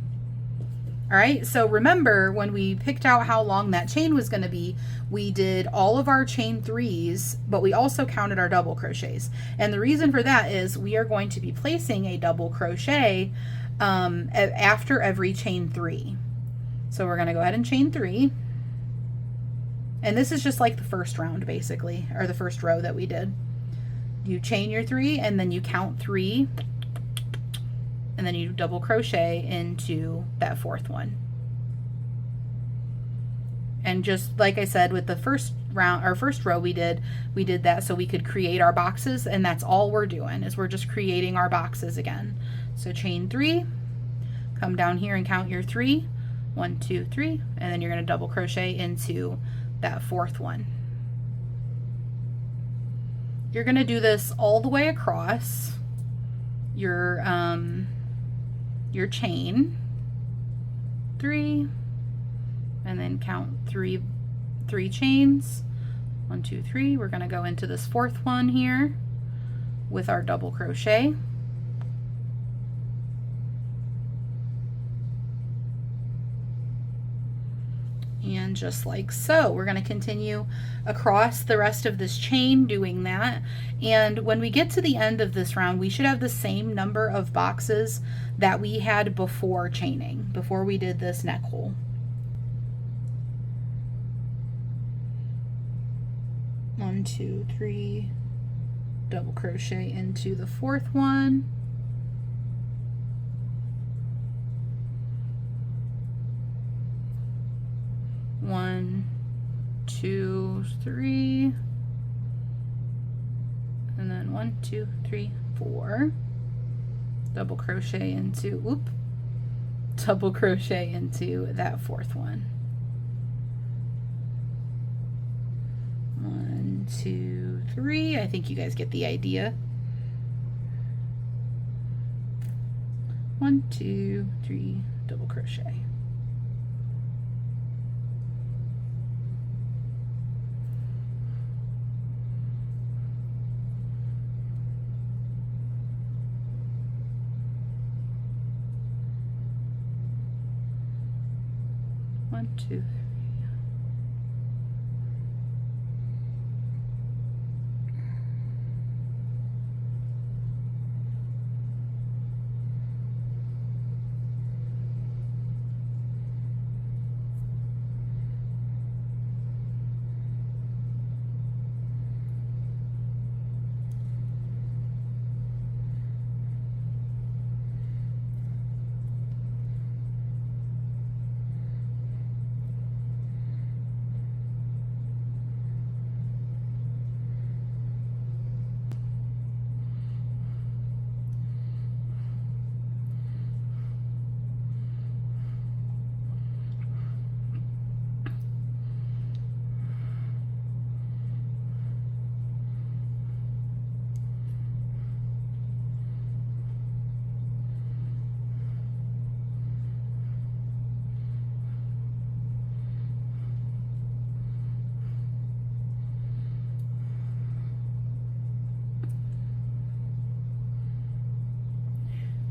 All right, so remember when we picked out how long that chain was going to be, we did all of our chain 3s, but we also counted our double crochets. And the reason for that is we are going to be placing a double crochet after every chain 3. So we're going to go ahead and chain 3. And this is just like the first round basically, or the first row that we did. You chain your 3 and then you count 3 and then you double crochet into that 4th one. And just like I said with the first round, our first row we did that so we could create our boxes, and that's all we're doing is we're just creating our boxes again. So chain 3, come down here and count your 3, 1, 2, 3, and then you're going to double crochet into that 4th one. You're going to do this all the way across your chain 3, and then count 3 chains, 1, 2, 3. We're going to go into this 4th one here with our double crochet. And just like so, we're going to continue across the rest of this chain doing that. And when we get to the end of this round, we should have the same number of boxes that we had before chaining, before we did this neck hole. One, 2, 3, double crochet into the 4th one. One, 2, 3, and then 1, 2, 3, 4. Double crochet into, double crochet into that 4th one. 1, 2, 3. I think you guys get the idea. 1, 2, 3, double crochet. One, two,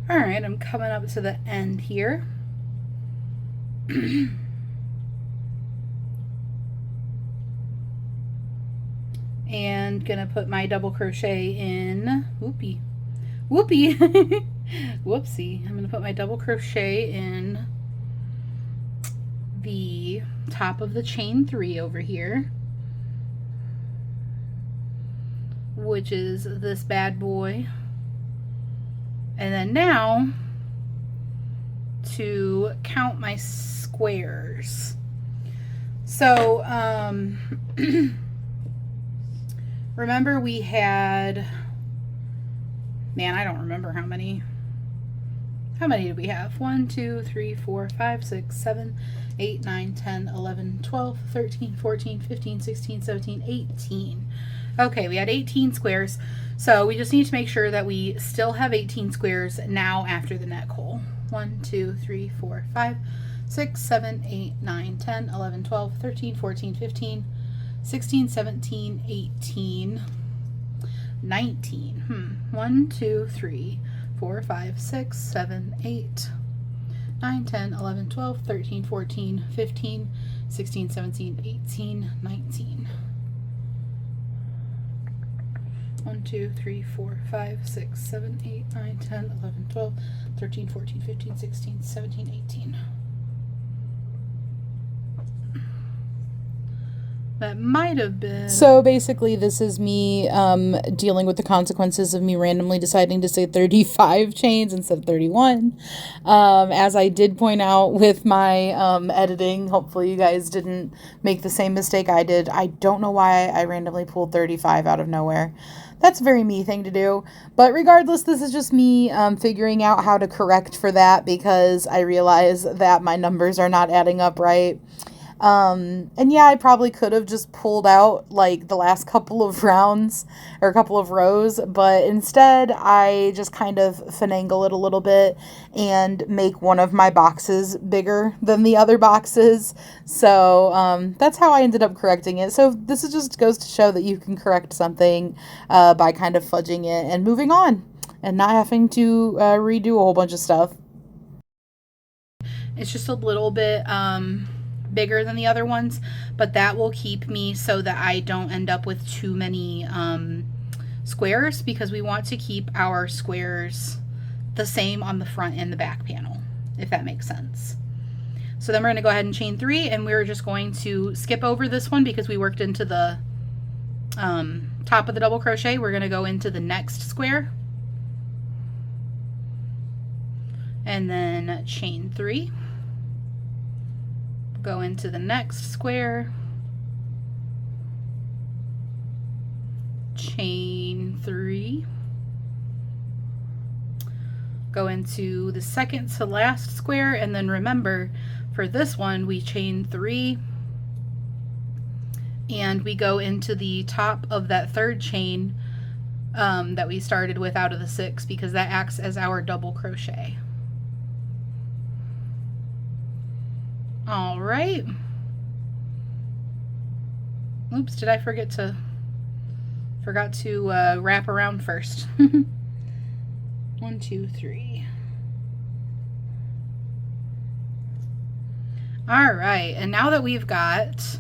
All right, I'm coming up to the end here. And gonna put my double crochet in, whoopsie. I'm gonna put my double crochet in the top of the chain 3 over here, which is this bad boy. And then now to count my squares. So remember we had, man, I don't remember how many did we have? 1, 2, 3, 4, 5, 6, 7, 8, 9, 10, 11, 12, 13, 14, 15, 16, 17, 18. Okay, we had 18 squares. So we just need to make sure that we still have 18 squares now after the neck hole. 1, 2, 3, 4, 5, 6, 7, 8, 9, 10, 11, 12, 13, 14, 15, 16, 17, 18, 19. 1, 2, 3, 4, 5, 6, 7, 8, 9, 10, 11, 12, 13, 14, 15, 16, 17, 18, 19. 1, 2, 3, 4, 5, 6, 7, 8, 9, 10, 11, 12, 13, 14, 15, 16, 17, 18. That might have been... So basically this is me dealing with the consequences of me randomly deciding to say 35 chains instead of 31. As I did point out with my editing, hopefully you guys didn't make the same mistake I did. I don't know why I randomly pulled 35 out of nowhere. That's a very me thing to do. But regardless, this is just me figuring out how to correct for that because I realize that my numbers are not adding up right. And yeah, I probably could have just pulled out like the last couple of rounds or a couple of rows, but instead I just kind of finagle it a little bit and make one of my boxes bigger than the other boxes. So, that's how I ended up correcting it. So this is just goes to show that you can correct something, by kind of fudging it and moving on and not having to, redo a whole bunch of stuff. It's just a little bit, bigger than the other ones, but that will keep me so that I don't end up with too many squares, because we want to keep our squares the same on the front and the back panel, if that makes sense. So then we're going to go ahead and chain 3, and we're just going to skip over this one because we worked into the top of the double crochet. We're going to go into the next square and then chain 3. Go into the next square, chain 3, go into the second to last square, and then remember for this one we chain 3 and we go into the top of that third chain that we started with out of the 6, because that acts as our double crochet. All right. Oops, did I forgot to wrap around first. 1, 2, 3. All right, and now that we've got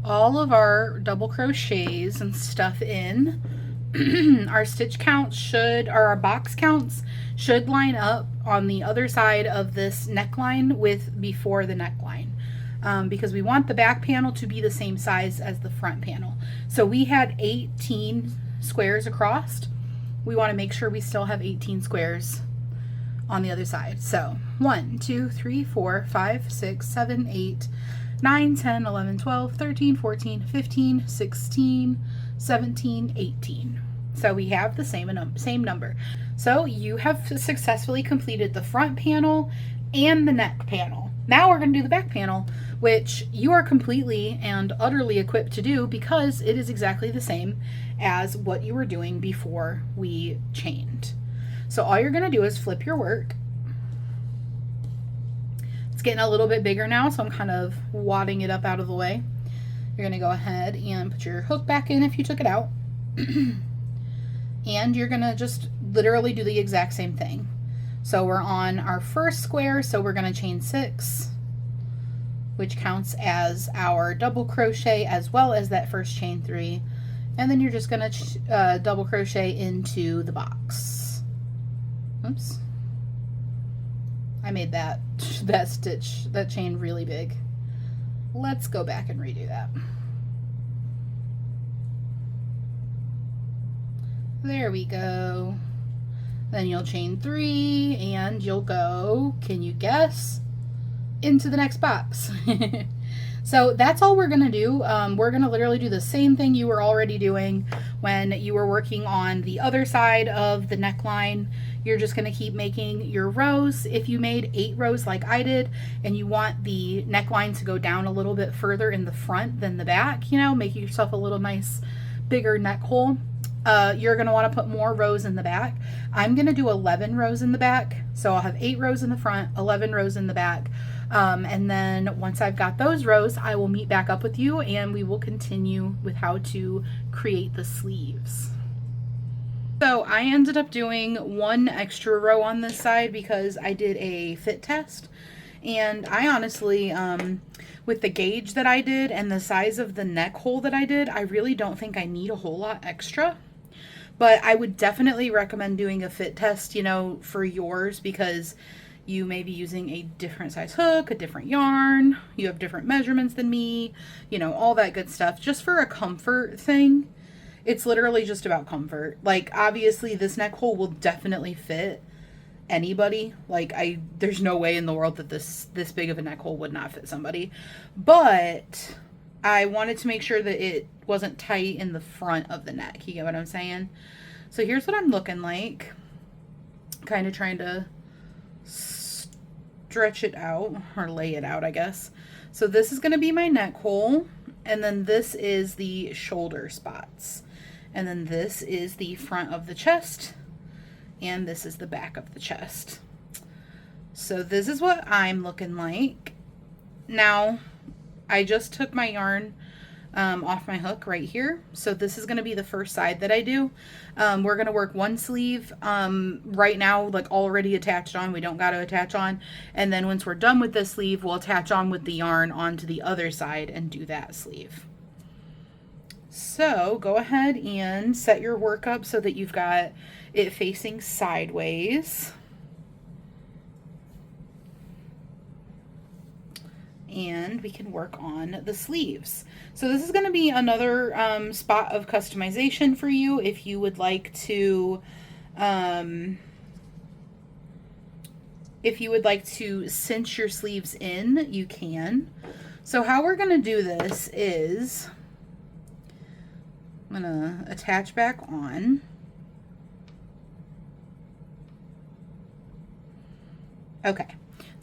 all of our double crochets and stuff in, our stitch counts should, or our box counts should line up on the other side of this neckline with before the neckline, because we want the back panel to be the same size as the front panel. So we had 18 squares across. We want to make sure we still have 18 squares on the other side. So 1, 2, 3, 4, 5, 6, 7, 8, 9, 10, 11, 12, 13, 14, 15, 16, 17, 18. So we have the same number. So you have successfully completed the front panel and the neck panel. Now we're going to do the back panel, which you are completely and utterly equipped to do because it is exactly the same as what you were doing before we chained. So all you're going to do is flip your work. It's getting a little bit bigger now, so I'm kind of wadding it up out of the way. You're going to go ahead and put your hook back in if you took it out. And you're going to just literally do the exact same thing. So we're on our first square, so we're going to chain 6, which counts as our double crochet as well as that first chain 3. And then you're just going to double crochet into the box. Oops. I made that chain really big. Let's go back and redo that. There we go. Then you'll chain 3 and you'll go, can you guess, into the next box. So that's all we're going to do. We're going to literally do the same thing you were already doing when you were working on the other side of the neckline. You're just going to keep making your rows. If you made 8 rows like I did and you want the neckline to go down a little bit further in the front than the back, you know, making yourself a little nice bigger neck hole, you're going to want to put more rows in the back. I'm going to do 11 rows in the back. So I'll have 8 rows in the front, 11 rows in the back. And then once I've got those rows, I will meet back up with you and we will continue with how to create the sleeves. So I ended up doing 1 extra row on this side because I did a fit test. And I honestly, with the gauge that I did and the size of the neck hole that I did, I really don't think I need a whole lot extra. But I would definitely recommend doing a fit test, you know, for yours, because you may be using a different size hook, a different yarn, you have different measurements than me, you know, all that good stuff. Just for a comfort thing. It's literally just about comfort. Like, obviously this neck hole will definitely fit anybody. Like, there's no way in the world that this big of a neck hole would not fit somebody. But I wanted to make sure that it wasn't tight in the front of the neck. You get what I'm saying? So here's what I'm looking like. Kind of trying to stretch it out, or lay it out, I guess. So this is going to be my neck hole, and then this is the shoulder spots, and then this is the front of the chest, and this is the back of the chest. So this is what I'm looking like. Now, I just took my yarn off my hook right here. So this is going to be the first side that I do. We're going to work one sleeve right now, like already attached on. We don't got to attach on. And then once we're done with this sleeve, we'll attach on with the yarn onto the other side and do that sleeve. So go ahead and set your work up so that you've got it facing sideways. And we can work on the sleeves. So this is going to be another spot of customization for you. If you would like to cinch your sleeves in, you can. So how we're going to do this is I'm going to attach back on. Okay.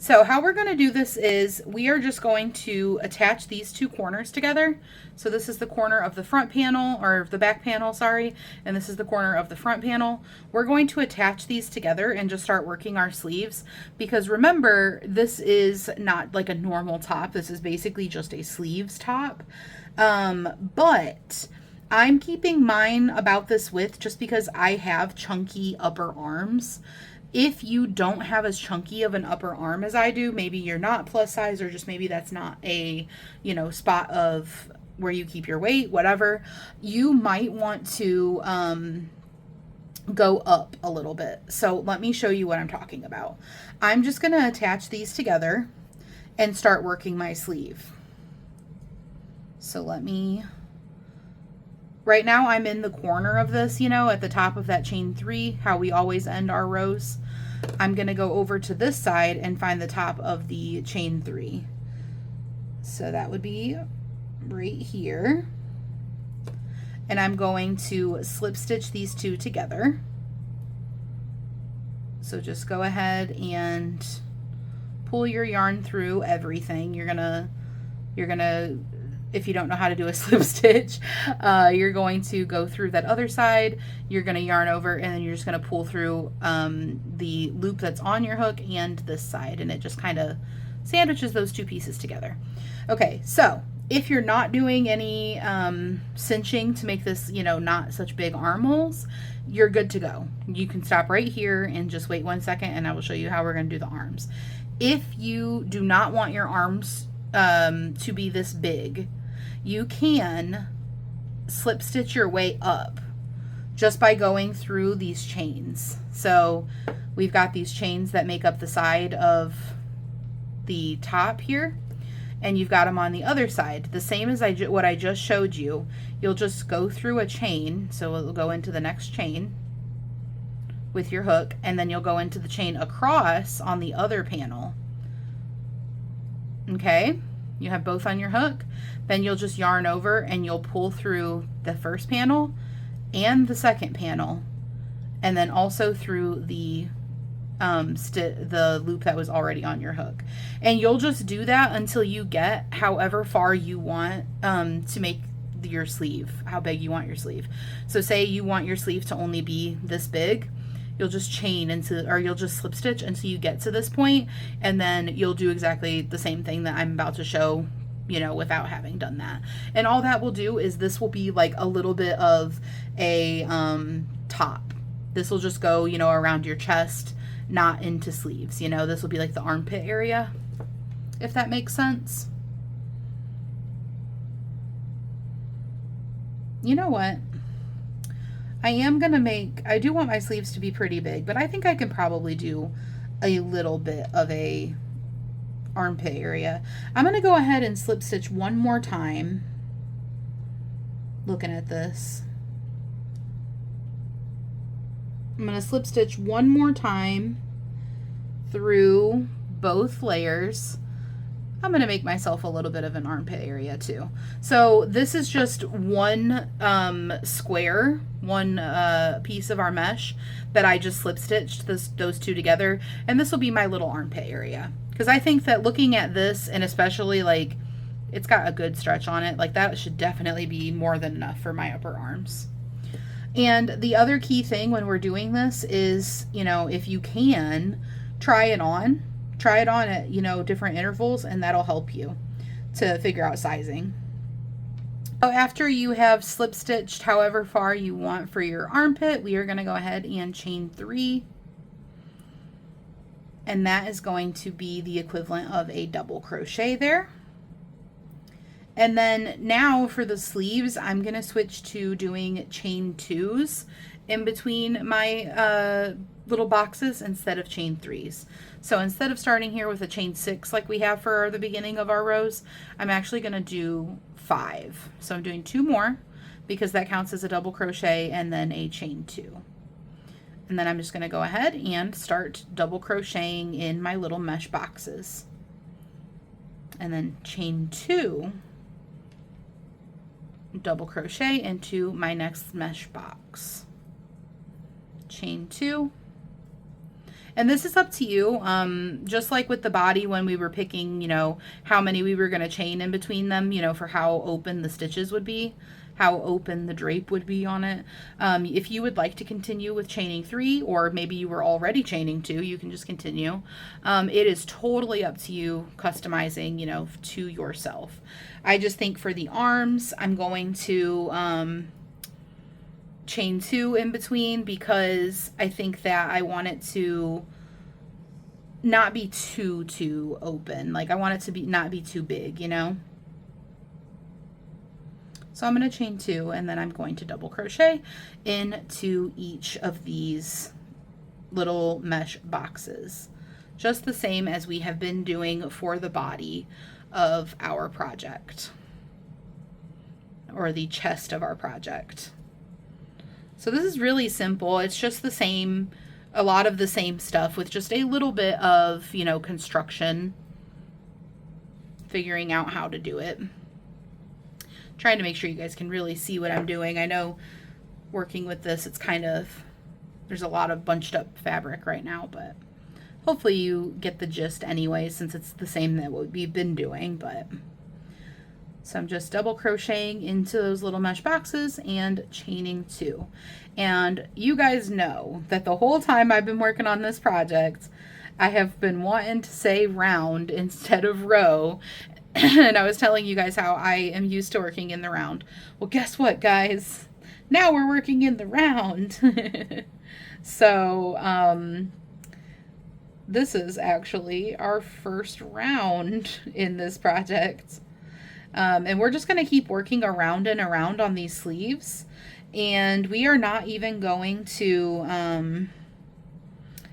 So how we're going to do this is we are just going to attach these two corners together. So this is the corner of the front panel, or the back panel, sorry, and this is the corner of the front panel. We're going to attach these together and just start working our sleeves, because remember, this is not like a normal top. This is basically just a sleeves top. But I'm keeping mine about this width just because I have chunky upper arms. If you don't have as chunky of an upper arm as I do, maybe you're not plus size, or just maybe that's not a, you know, spot of where you keep your weight, whatever, you might want to go up a little bit. So let me show you what I'm talking about. I'm just going to attach these together and start working my sleeve. So right now I'm in the corner of this, you know, at the top of that chain 3, how we always end our rows. I'm going to go over to this side and find the top of the chain 3. So that would be right here. And I'm going to slip stitch these two together. So just go ahead and pull your yarn through everything. You're gonna if you don't know how to do a slip stitch, you're going to go through that other side, you're going to yarn over, and then you're just going to pull through the loop that's on your hook and this side, and it just kind of sandwiches those two pieces together. Okay, so if you're not doing any cinching to make this, you know, not such big armholes, you're good to go. You can stop right here and just wait 1 second, and I will show you how we're going to do the arms. If you do not want your arms to be this big, you can slip stitch your way up just by going through these chains. So we've got these chains that make up the side of the top here, and you've got them on the other side. The same as what I just showed you. You'll just go through a chain, so it'll go into the next chain with your hook, and then you'll go into the chain across on the other panel. Okay, you have both on your hook. Then you'll just yarn over and you'll pull through the first panel and the second panel, and then also through the loop that was already on your hook. And you'll just do that until you get however far you want to make your sleeve, how big you want your sleeve. So say you want your sleeve to only be this big, you'll just chain or you'll just slip stitch until you get to this point, and then you'll do exactly the same thing that I'm about to show, you know, without having done that. And all that will do is this will be like a little bit of a top. This will just go, you know, around your chest, not into sleeves. You know, this will be like the armpit area, if that makes sense. You know what? I do want my sleeves to be pretty big, but I think I can probably do a little bit of a armpit area. I'm going to go ahead and slip stitch one more time. Looking at this, I'm going to slip stitch one more time through both layers. I'm going to make myself a little bit of an armpit area too. So this is just one square, one piece of our mesh that I just slip stitched those two together, and this will be my little armpit area. Because I think that looking at this, and especially like it's got a good stretch on it, like that should definitely be more than enough for my upper arms. And the other key thing when we're doing this is, you know, if you can, try it on at, you know, different intervals, and that'll help you to figure out sizing. So after you have slip stitched however far you want for your armpit, we are going to go ahead and chain 3. And that is going to be the equivalent of a double crochet there. And then now for the sleeves, I'm going to switch to doing chain 2s in between my little boxes instead of chain 3s. So instead of starting here with a chain 6 like we have for the beginning of our rows, I'm actually going to do 5. So I'm doing 2 more because that counts as a double crochet and then a chain 2. And then I'm just going to go ahead and start double crocheting in my little mesh boxes. And then chain 2, double crochet into my next mesh box. Chain 2. And this is up to you. Just like with the body when we were picking, you know, how many we were going to chain in between them, you know, for how open the stitches would be, how open the drape would be on it. If you would like to continue with chaining 3, or maybe you were already chaining 2, you can just continue. It is totally up to you, customizing, you know, to yourself. I just think for the arms, I'm going to chain 2 in between because I think that I want it to not be too open. Like I want it to be not be too big, you know. So I'm going to chain 2, and then I'm going to double crochet into each of these little mesh boxes, just the same as we have been doing for the body of our project, or the chest of our project. So this is really simple. It's just the same, a lot of the same stuff with just a little bit of, you know, construction, figuring out how to do it. Trying to make sure you guys can really see what I'm doing. I know working with this, it's kind of, there's a lot of bunched up fabric right now, but hopefully you get the gist anyway, since it's the same that what we've been doing. But so I'm just double crocheting into those little mesh boxes and chaining 2. And you guys know that the whole time I've been working on this project, I have been wanting to say round instead of row. And I was telling you guys how I am used to working in the round. Well, guess what, guys? Now we're working in the round. So, this is actually our first round in this project. And we're just going to keep working around and around on these sleeves. And we are not even going to,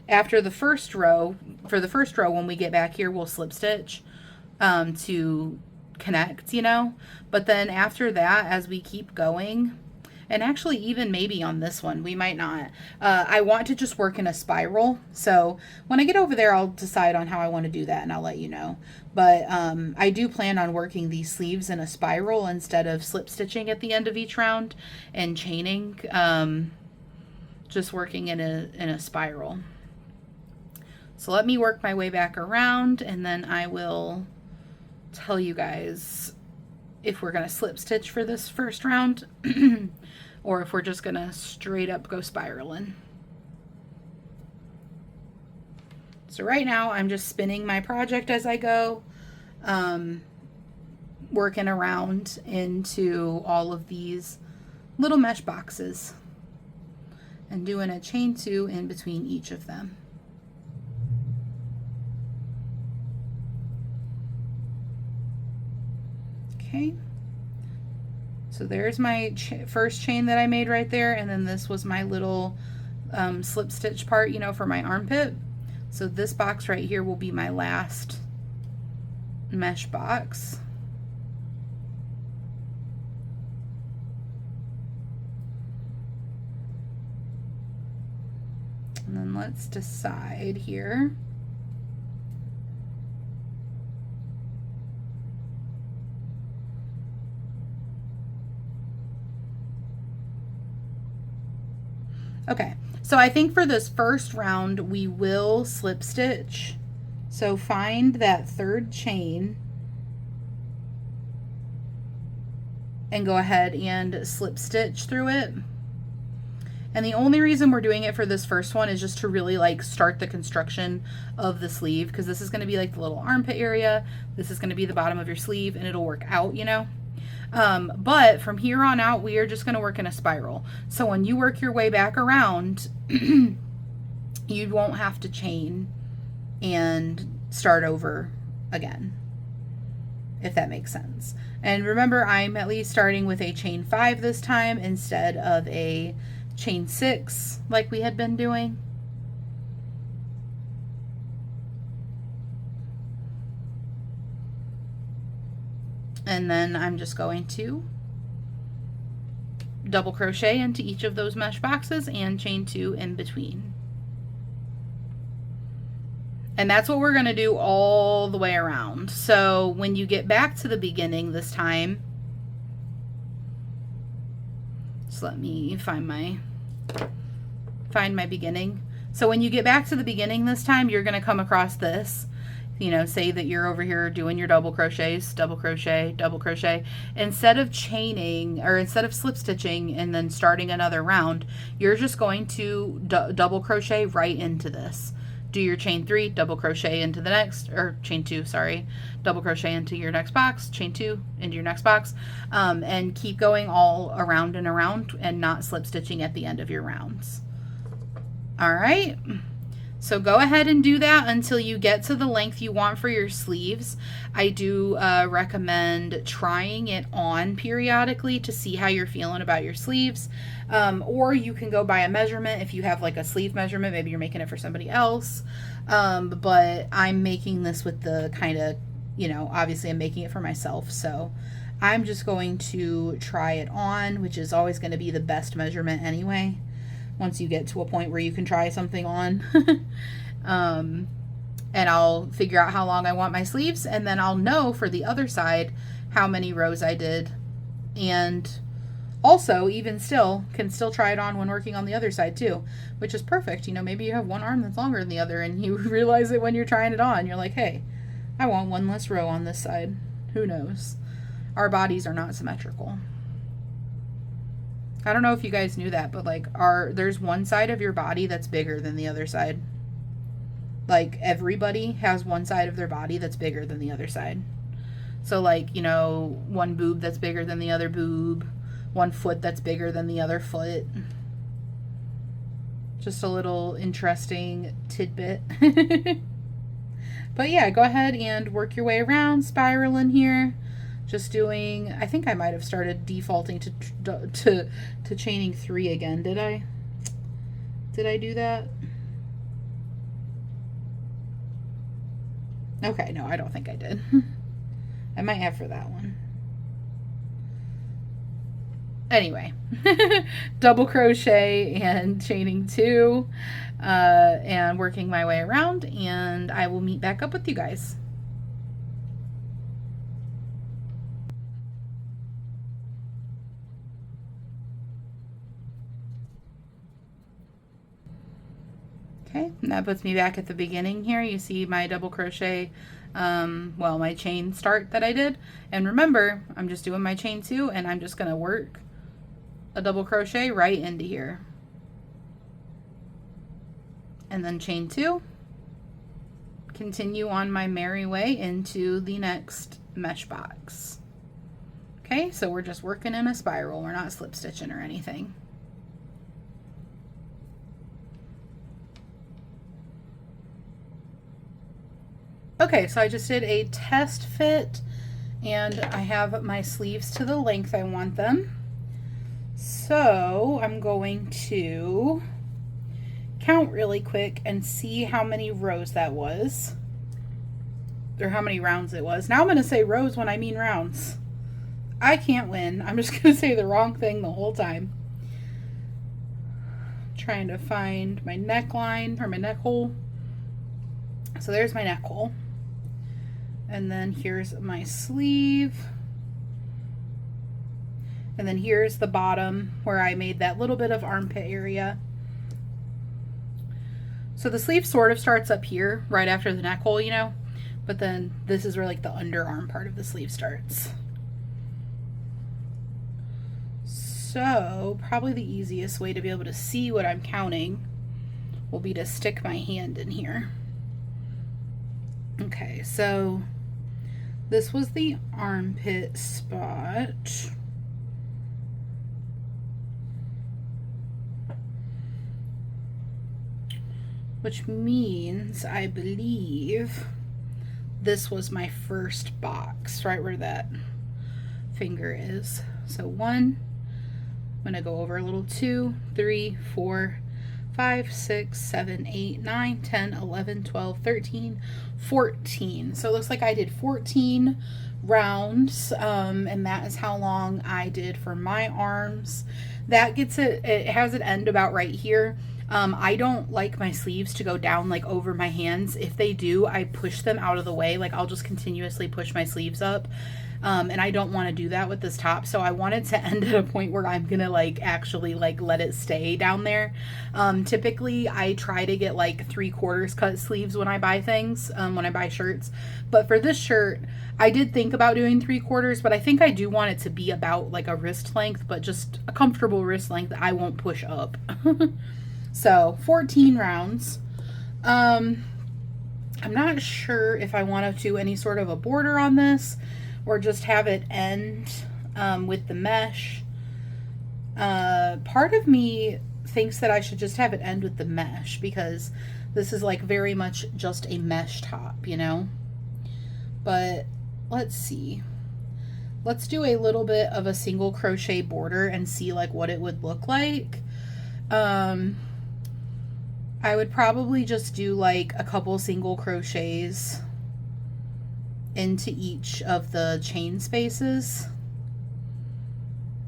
after the first row, for the first row, when we get back here, we'll slip stitch to connect, you know. But then after that, as we keep going, and actually even maybe on this one, we might not. I want to just work in a spiral. So when I get over there, I'll decide on how I want to do that and I'll let you know. But I do plan on working these sleeves in a spiral instead of slip stitching at the end of each round and chaining, just working in a spiral. So let me work my way back around, and then I will tell you guys if we're going to slip stitch for this first round or if we're just going to straight up go spiraling. So right now I'm just spinning my project as I go, working around into all of these little mesh boxes and doing a chain 2 in between each of them. Okay, So there's my first chain that I made right there, and then this was my little slip stitch part, you know, for my armpit. So this box right here will be my last mesh box. And then let's decide here. Okay, so I think for this first round we will slip stitch. So find that third chain and go ahead and slip stitch through it. And the only reason we're doing it for this first one is just to really like start the construction of the sleeve, because this is going to be like the little armpit area, this is going to be the bottom of your sleeve, and it'll work out, you know. But from here on out, we are just going to work in a spiral. So when you work your way back around, you won't have to chain and start over again, if that makes sense. And remember, I'm at least starting with a chain 5 this time instead of a chain 6 like we had been doing. And then I'm just going to double crochet into each of those mesh boxes and chain 2 in between. And that's what we're going to do all the way around. So when you get back to the beginning this time, just let me find my beginning. So when you get back to the beginning this time, you're going to come across this. You know, say that you're over here doing your double crochets, double crochet, double crochet. Instead of chaining, or instead of slip stitching and then starting another round, you're just going to double crochet right into this. Do your chain 3, double crochet into the next, or chain 2, sorry, double crochet into your next box, chain 2 into your next box, and keep going all around and around and not slip stitching at the end of your rounds. All right. So go ahead and do that until you get to the length you want for your sleeves. I do recommend trying it on periodically to see how you're feeling about your sleeves. Or you can go by a measurement if you have like a sleeve measurement. Maybe you're making it for somebody else. But I'm making this with the kind of, you know, obviously I'm making it for myself. So I'm just going to try it on, which is always going to be the best measurement anyway, once you get to a point where you can try something on. And I'll figure out how long I want my sleeves, and then I'll know for the other side how many rows I did. And also, even still, can still try it on when working on the other side too, which is perfect. You know, maybe you have one arm that's longer than the other and you realize it when you're trying it on. You're like, hey, I want one less row on this side. Who knows? Our bodies are not symmetrical. I don't know if you guys knew that, but like there's one side of your body that's bigger than the other side. Like everybody has one side of their body that's bigger than the other side. So like, you know, one boob that's bigger than the other boob, one foot that's bigger than the other foot. Just a little interesting tidbit. But yeah, go ahead and work your way around, spiral in here. Just doing, I think I might have started defaulting to chaining 3 again. Did I? Did I do that? Okay, no, I don't think I did. I might have for that one. Anyway, double crochet and chaining 2 and working my way around, and I will meet back up with you guys. Okay, and that puts me back at the beginning here. You see my double crochet, well, my chain start that I did. And remember, I'm just doing my chain 2, and I'm just going to work a double crochet right into here. And then chain 2. Continue on my merry way into the next mesh box. Okay, so we're just working in a spiral. We're not slip stitching or anything. Okay, so I just did a test fit, and I have my sleeves to the length I want them. So I'm going to count really quick and see how many rows that was, or how many rounds it was. Now I'm going to say rows when I mean rounds. I can't win. I'm just going to say the wrong thing the whole time. Trying to find my neckline or my neck hole. So there's my neck hole. And then here's my sleeve. And then here's the bottom where I made that little bit of armpit area. So the sleeve sort of starts up here right after the neck hole, you know, but then this is where like the underarm part of the sleeve starts. So probably the easiest way to be able to see what I'm counting will be to stick my hand in here. Okay, so this was the armpit spot. Which means I believe this was my first box, right where that finger is. So 1, I'm going to go over a little, 2, 3, 4, 5, 6, 7, 8, 9, 10, 11, 12, 13, 14. So it looks like I did 14 rounds, and that is how long I did for my arms. That gets it has an end about right here. I don't like my sleeves to go down like over my hands. If they do, I push them out of the way. Like I'll just continuously push my sleeves up. And I don't want to do that with this top. So I wanted to end at a point where I'm going to like actually like let it stay down there. Typically I try to get like 3/4 cut sleeves when I buy things, when I buy shirts. But for this shirt, I did think about doing 3/4, but I think I do want it to be about like a wrist length, but just a comfortable wrist length that I won't push up. So 14 rounds. I'm not sure if I want to do any sort of a border on this or just have it end with the mesh. Part of me thinks that I should just have it end with the mesh because this is like very much just a mesh top, you know? But let's see. Let's do a little bit of a single crochet border and see like what it would look like. I would probably just do like a couple single crochets into each of the chain spaces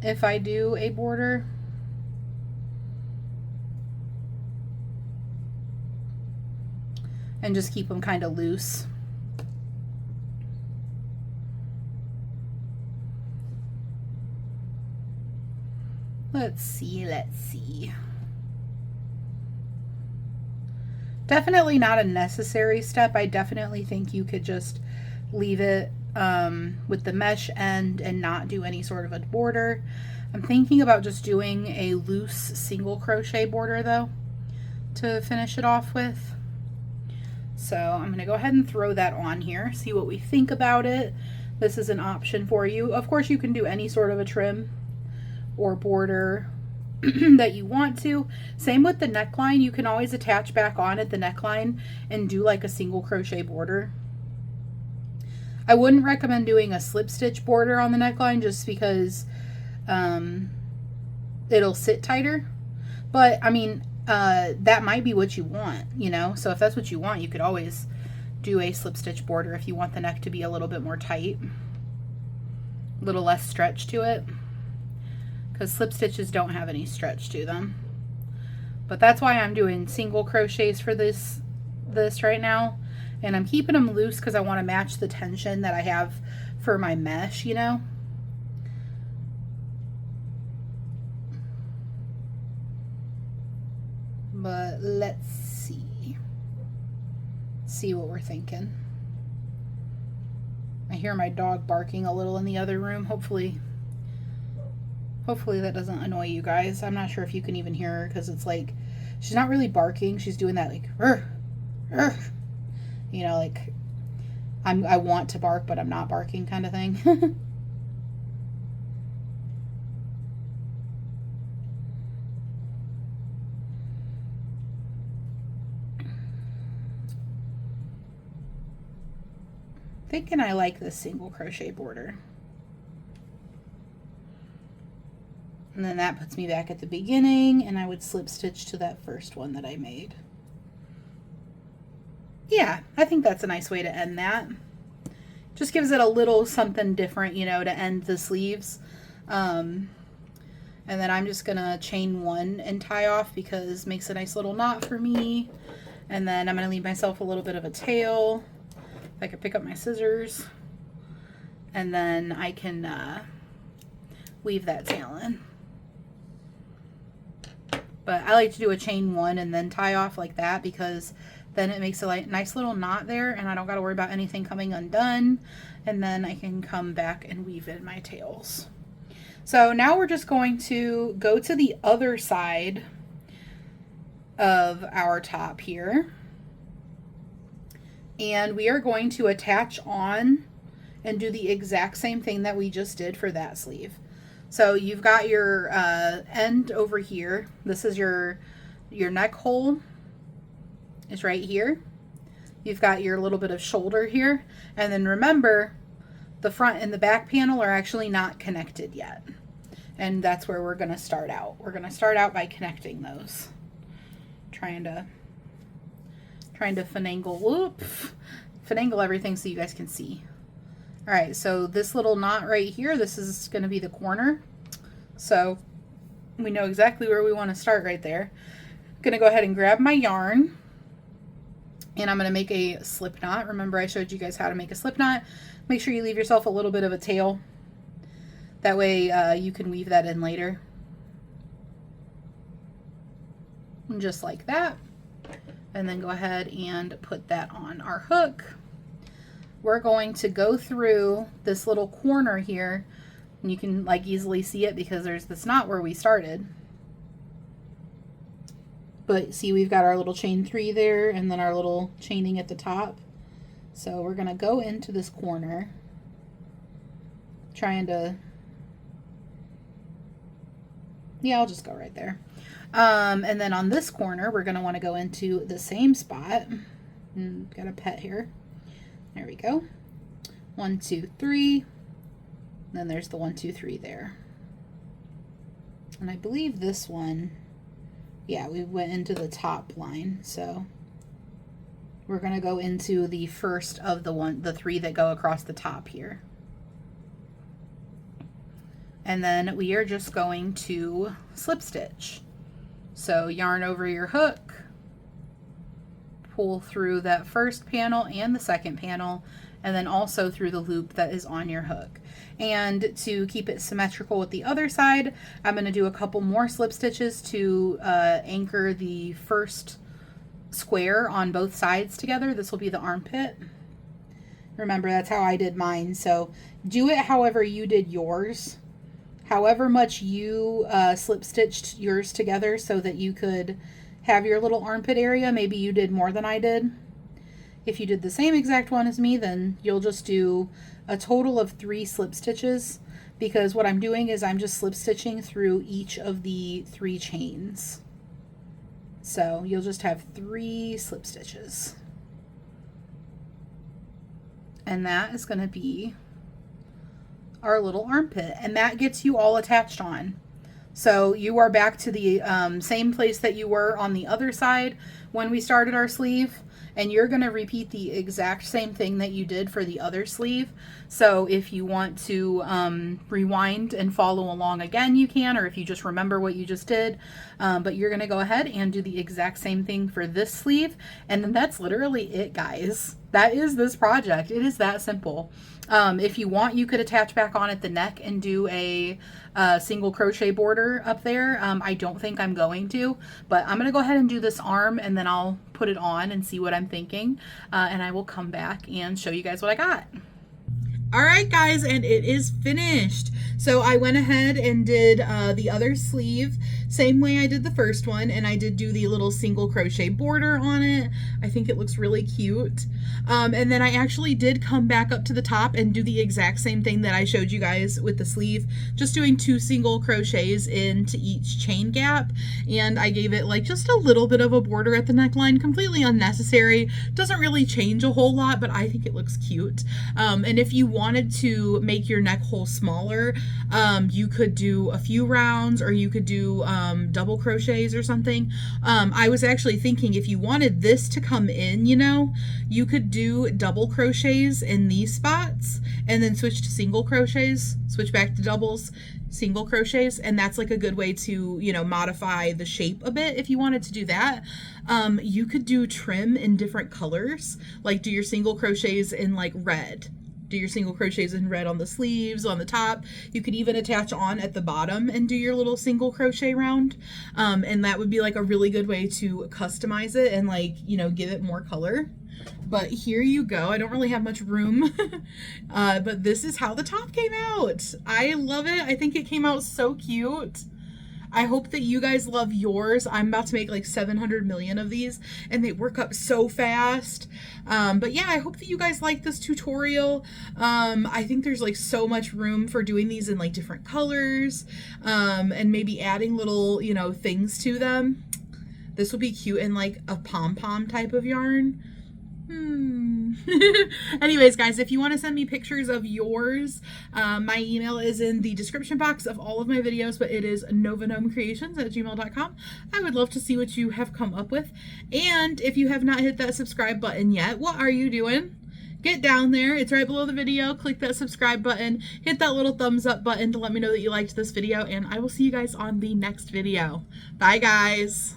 if I do a border. And just keep them kind of loose. Let's see. Definitely not a necessary step. I definitely think you could just leave it with the mesh end and not do any sort of a border. I'm thinking about just doing a loose single crochet border though to finish it off with. So I'm going to go ahead and throw that on here, see what we think about it. This is an option for you. Of course you can do any sort of a trim or border that you want to. Same with the neckline. You can always attach back on at the neckline and do like a single crochet border. I wouldn't recommend doing a slip stitch border on the neckline just because it'll sit tighter. But I mean, that might be what you want, you know? So if that's what you want, you could always do a slip stitch border if you want the neck to be a little bit more tight, a little less stretch to it. Because slip stitches don't have any stretch to them. But that's why I'm doing single crochets for this right now. And I'm keeping them loose because I want to match the tension that I have for my mesh, you know. But let's see what we're thinking. I hear my dog barking a little in the other room. Hopefully that doesn't annoy you guys. I'm not sure if you can even hear her because it's like, she's not really barking. She's doing that like, you know, like I want to bark, but I'm not barking kind of thing. thinking I like this single crochet border. And then that puts me back at the beginning, and I would slip stitch to that first one that I made. Yeah, I think that's a nice way to end that. Just gives it a little something different, you know, to end the sleeves. And then I'm just gonna chain one and tie off because it makes a nice little knot for me. And then I'm gonna leave myself a little bit of a tail. If I could pick up my scissors. And then I can weave that tail in. But I like to do a chain one and then tie off like that because then it makes a nice little knot there and I don't got to worry about anything coming undone. And then I can come back and weave in my tails. So now we're just going to go to the other side of our top here. And we are going to attach on and do the exact same thing that we just did for that sleeve. So you've got your end over here. This is your neck hole is right here. You've got your little bit of shoulder here. And then remember, the front and the back panel are actually not connected yet. And that's where we're going to start out. We're going to start out by connecting those. Trying to finagle everything so you guys can see. All right, so this little knot right here, this is going to be the corner. So we know exactly where we want to start right there. I'm going to go ahead and grab my yarn and I'm going to make a slip knot. Remember I showed you guys how to make a slip knot. Make sure you leave yourself a little bit of a tail. That way you can weave that in later. And just like that. And then go ahead and put that on our hook. We're going to go through this little corner here, and you can like easily see it because there's this knot where we started. But see, we've got our little chain 3 there and then our little chaining at the top. So we're going to go into this corner, trying to, yeah, I'll just go right there. And then on this corner, we're going to want to go into the same spot. Got a pet here. There we go. 1, 2, 3. Then there's the 1, 2, 3 there. And I believe this one, yeah, we went into the top line. So we're going to go into the first of the 3 that go across the top here. And then we are just going to slip stitch. So yarn over your hook, pull through that first panel and the second panel, and then also through the loop that is on your hook. And to keep it symmetrical with the other side, I'm going to do a couple more slip stitches to anchor the first square on both sides together. This will be the armpit. Remember, that's how I did mine. So do it however you did yours. However much you slip stitched yours together so that you could have your little armpit area. Maybe you did more than I did. If you did the same exact one as me, then you'll just do a total of 3 slip stitches, because what I'm doing is I'm just slip stitching through each of the 3 chains. So you'll just have 3 slip stitches. And that is going to be our little armpit, and that gets you all attached on. So you are back to the same place that you were on the other side when we started our sleeve, and you're going to repeat the exact same thing that you did for the other sleeve. So if you want to rewind and follow along again, you can, or if you just remember what you just did, but you're going to go ahead and do the exact same thing for this sleeve. And then that's literally it, guys. That is this project. It is that simple. If you want, you could attach back on at the neck and do a single crochet border up there. I don't think I'm going to, but I'm going to go ahead and do this arm, and then I'll put it on and see what I'm thinking. And I will come back and show you guys what I got. All right, guys, and it is finished. So I went ahead and did the other sleeve same way I did the first one, and I did do the little single crochet border on it. I think it looks really cute. And then I actually did come back up to the top and do the exact same thing that I showed you guys with the sleeve, just doing 2 single crochets into each chain gap, and I gave it like just a little bit of a border at the neckline, completely unnecessary, doesn't really change a whole lot, but I think it looks cute. And if you wanted to make your neck hole smaller, you could do a few rounds, or you could do double crochets or something. I was actually thinking if you wanted this to come in, you know, you could do double crochets in these spots and then switch to single crochets, switch back to doubles, single crochets, and that's like a good way to, you know, modify the shape a bit if you wanted to do that. You could do trim in different colors, like do your single crochets in like red, do your single crochets in red on the sleeves, on the top. You could even attach on at the bottom and do your little single crochet round. And that would be like a really good way to customize it and like, you know, give it more color. But here you go. I don't really have much room, but this is how the top came out. I love it. I think it came out so cute. I hope that you guys love yours. I'm about to make like 700 million of these, and they work up so fast. But yeah, I hope that you guys like this tutorial. I think there's like so much room for doing these in like different colors, and maybe adding little, you know, things to them. This will be cute in like a pom-pom type of yarn. Anyways, guys, if you want to send me pictures of yours, my email is in the description box of all of my videos, but it is novagnomecreations@gmail.com. I would love to see what you have come up with. And if you have not hit that subscribe button yet, what are you doing? Get down there. It's right below the video. Click that subscribe button. Hit that little thumbs up button to let me know that you liked this video, and I will see you guys on the next video. Bye, guys.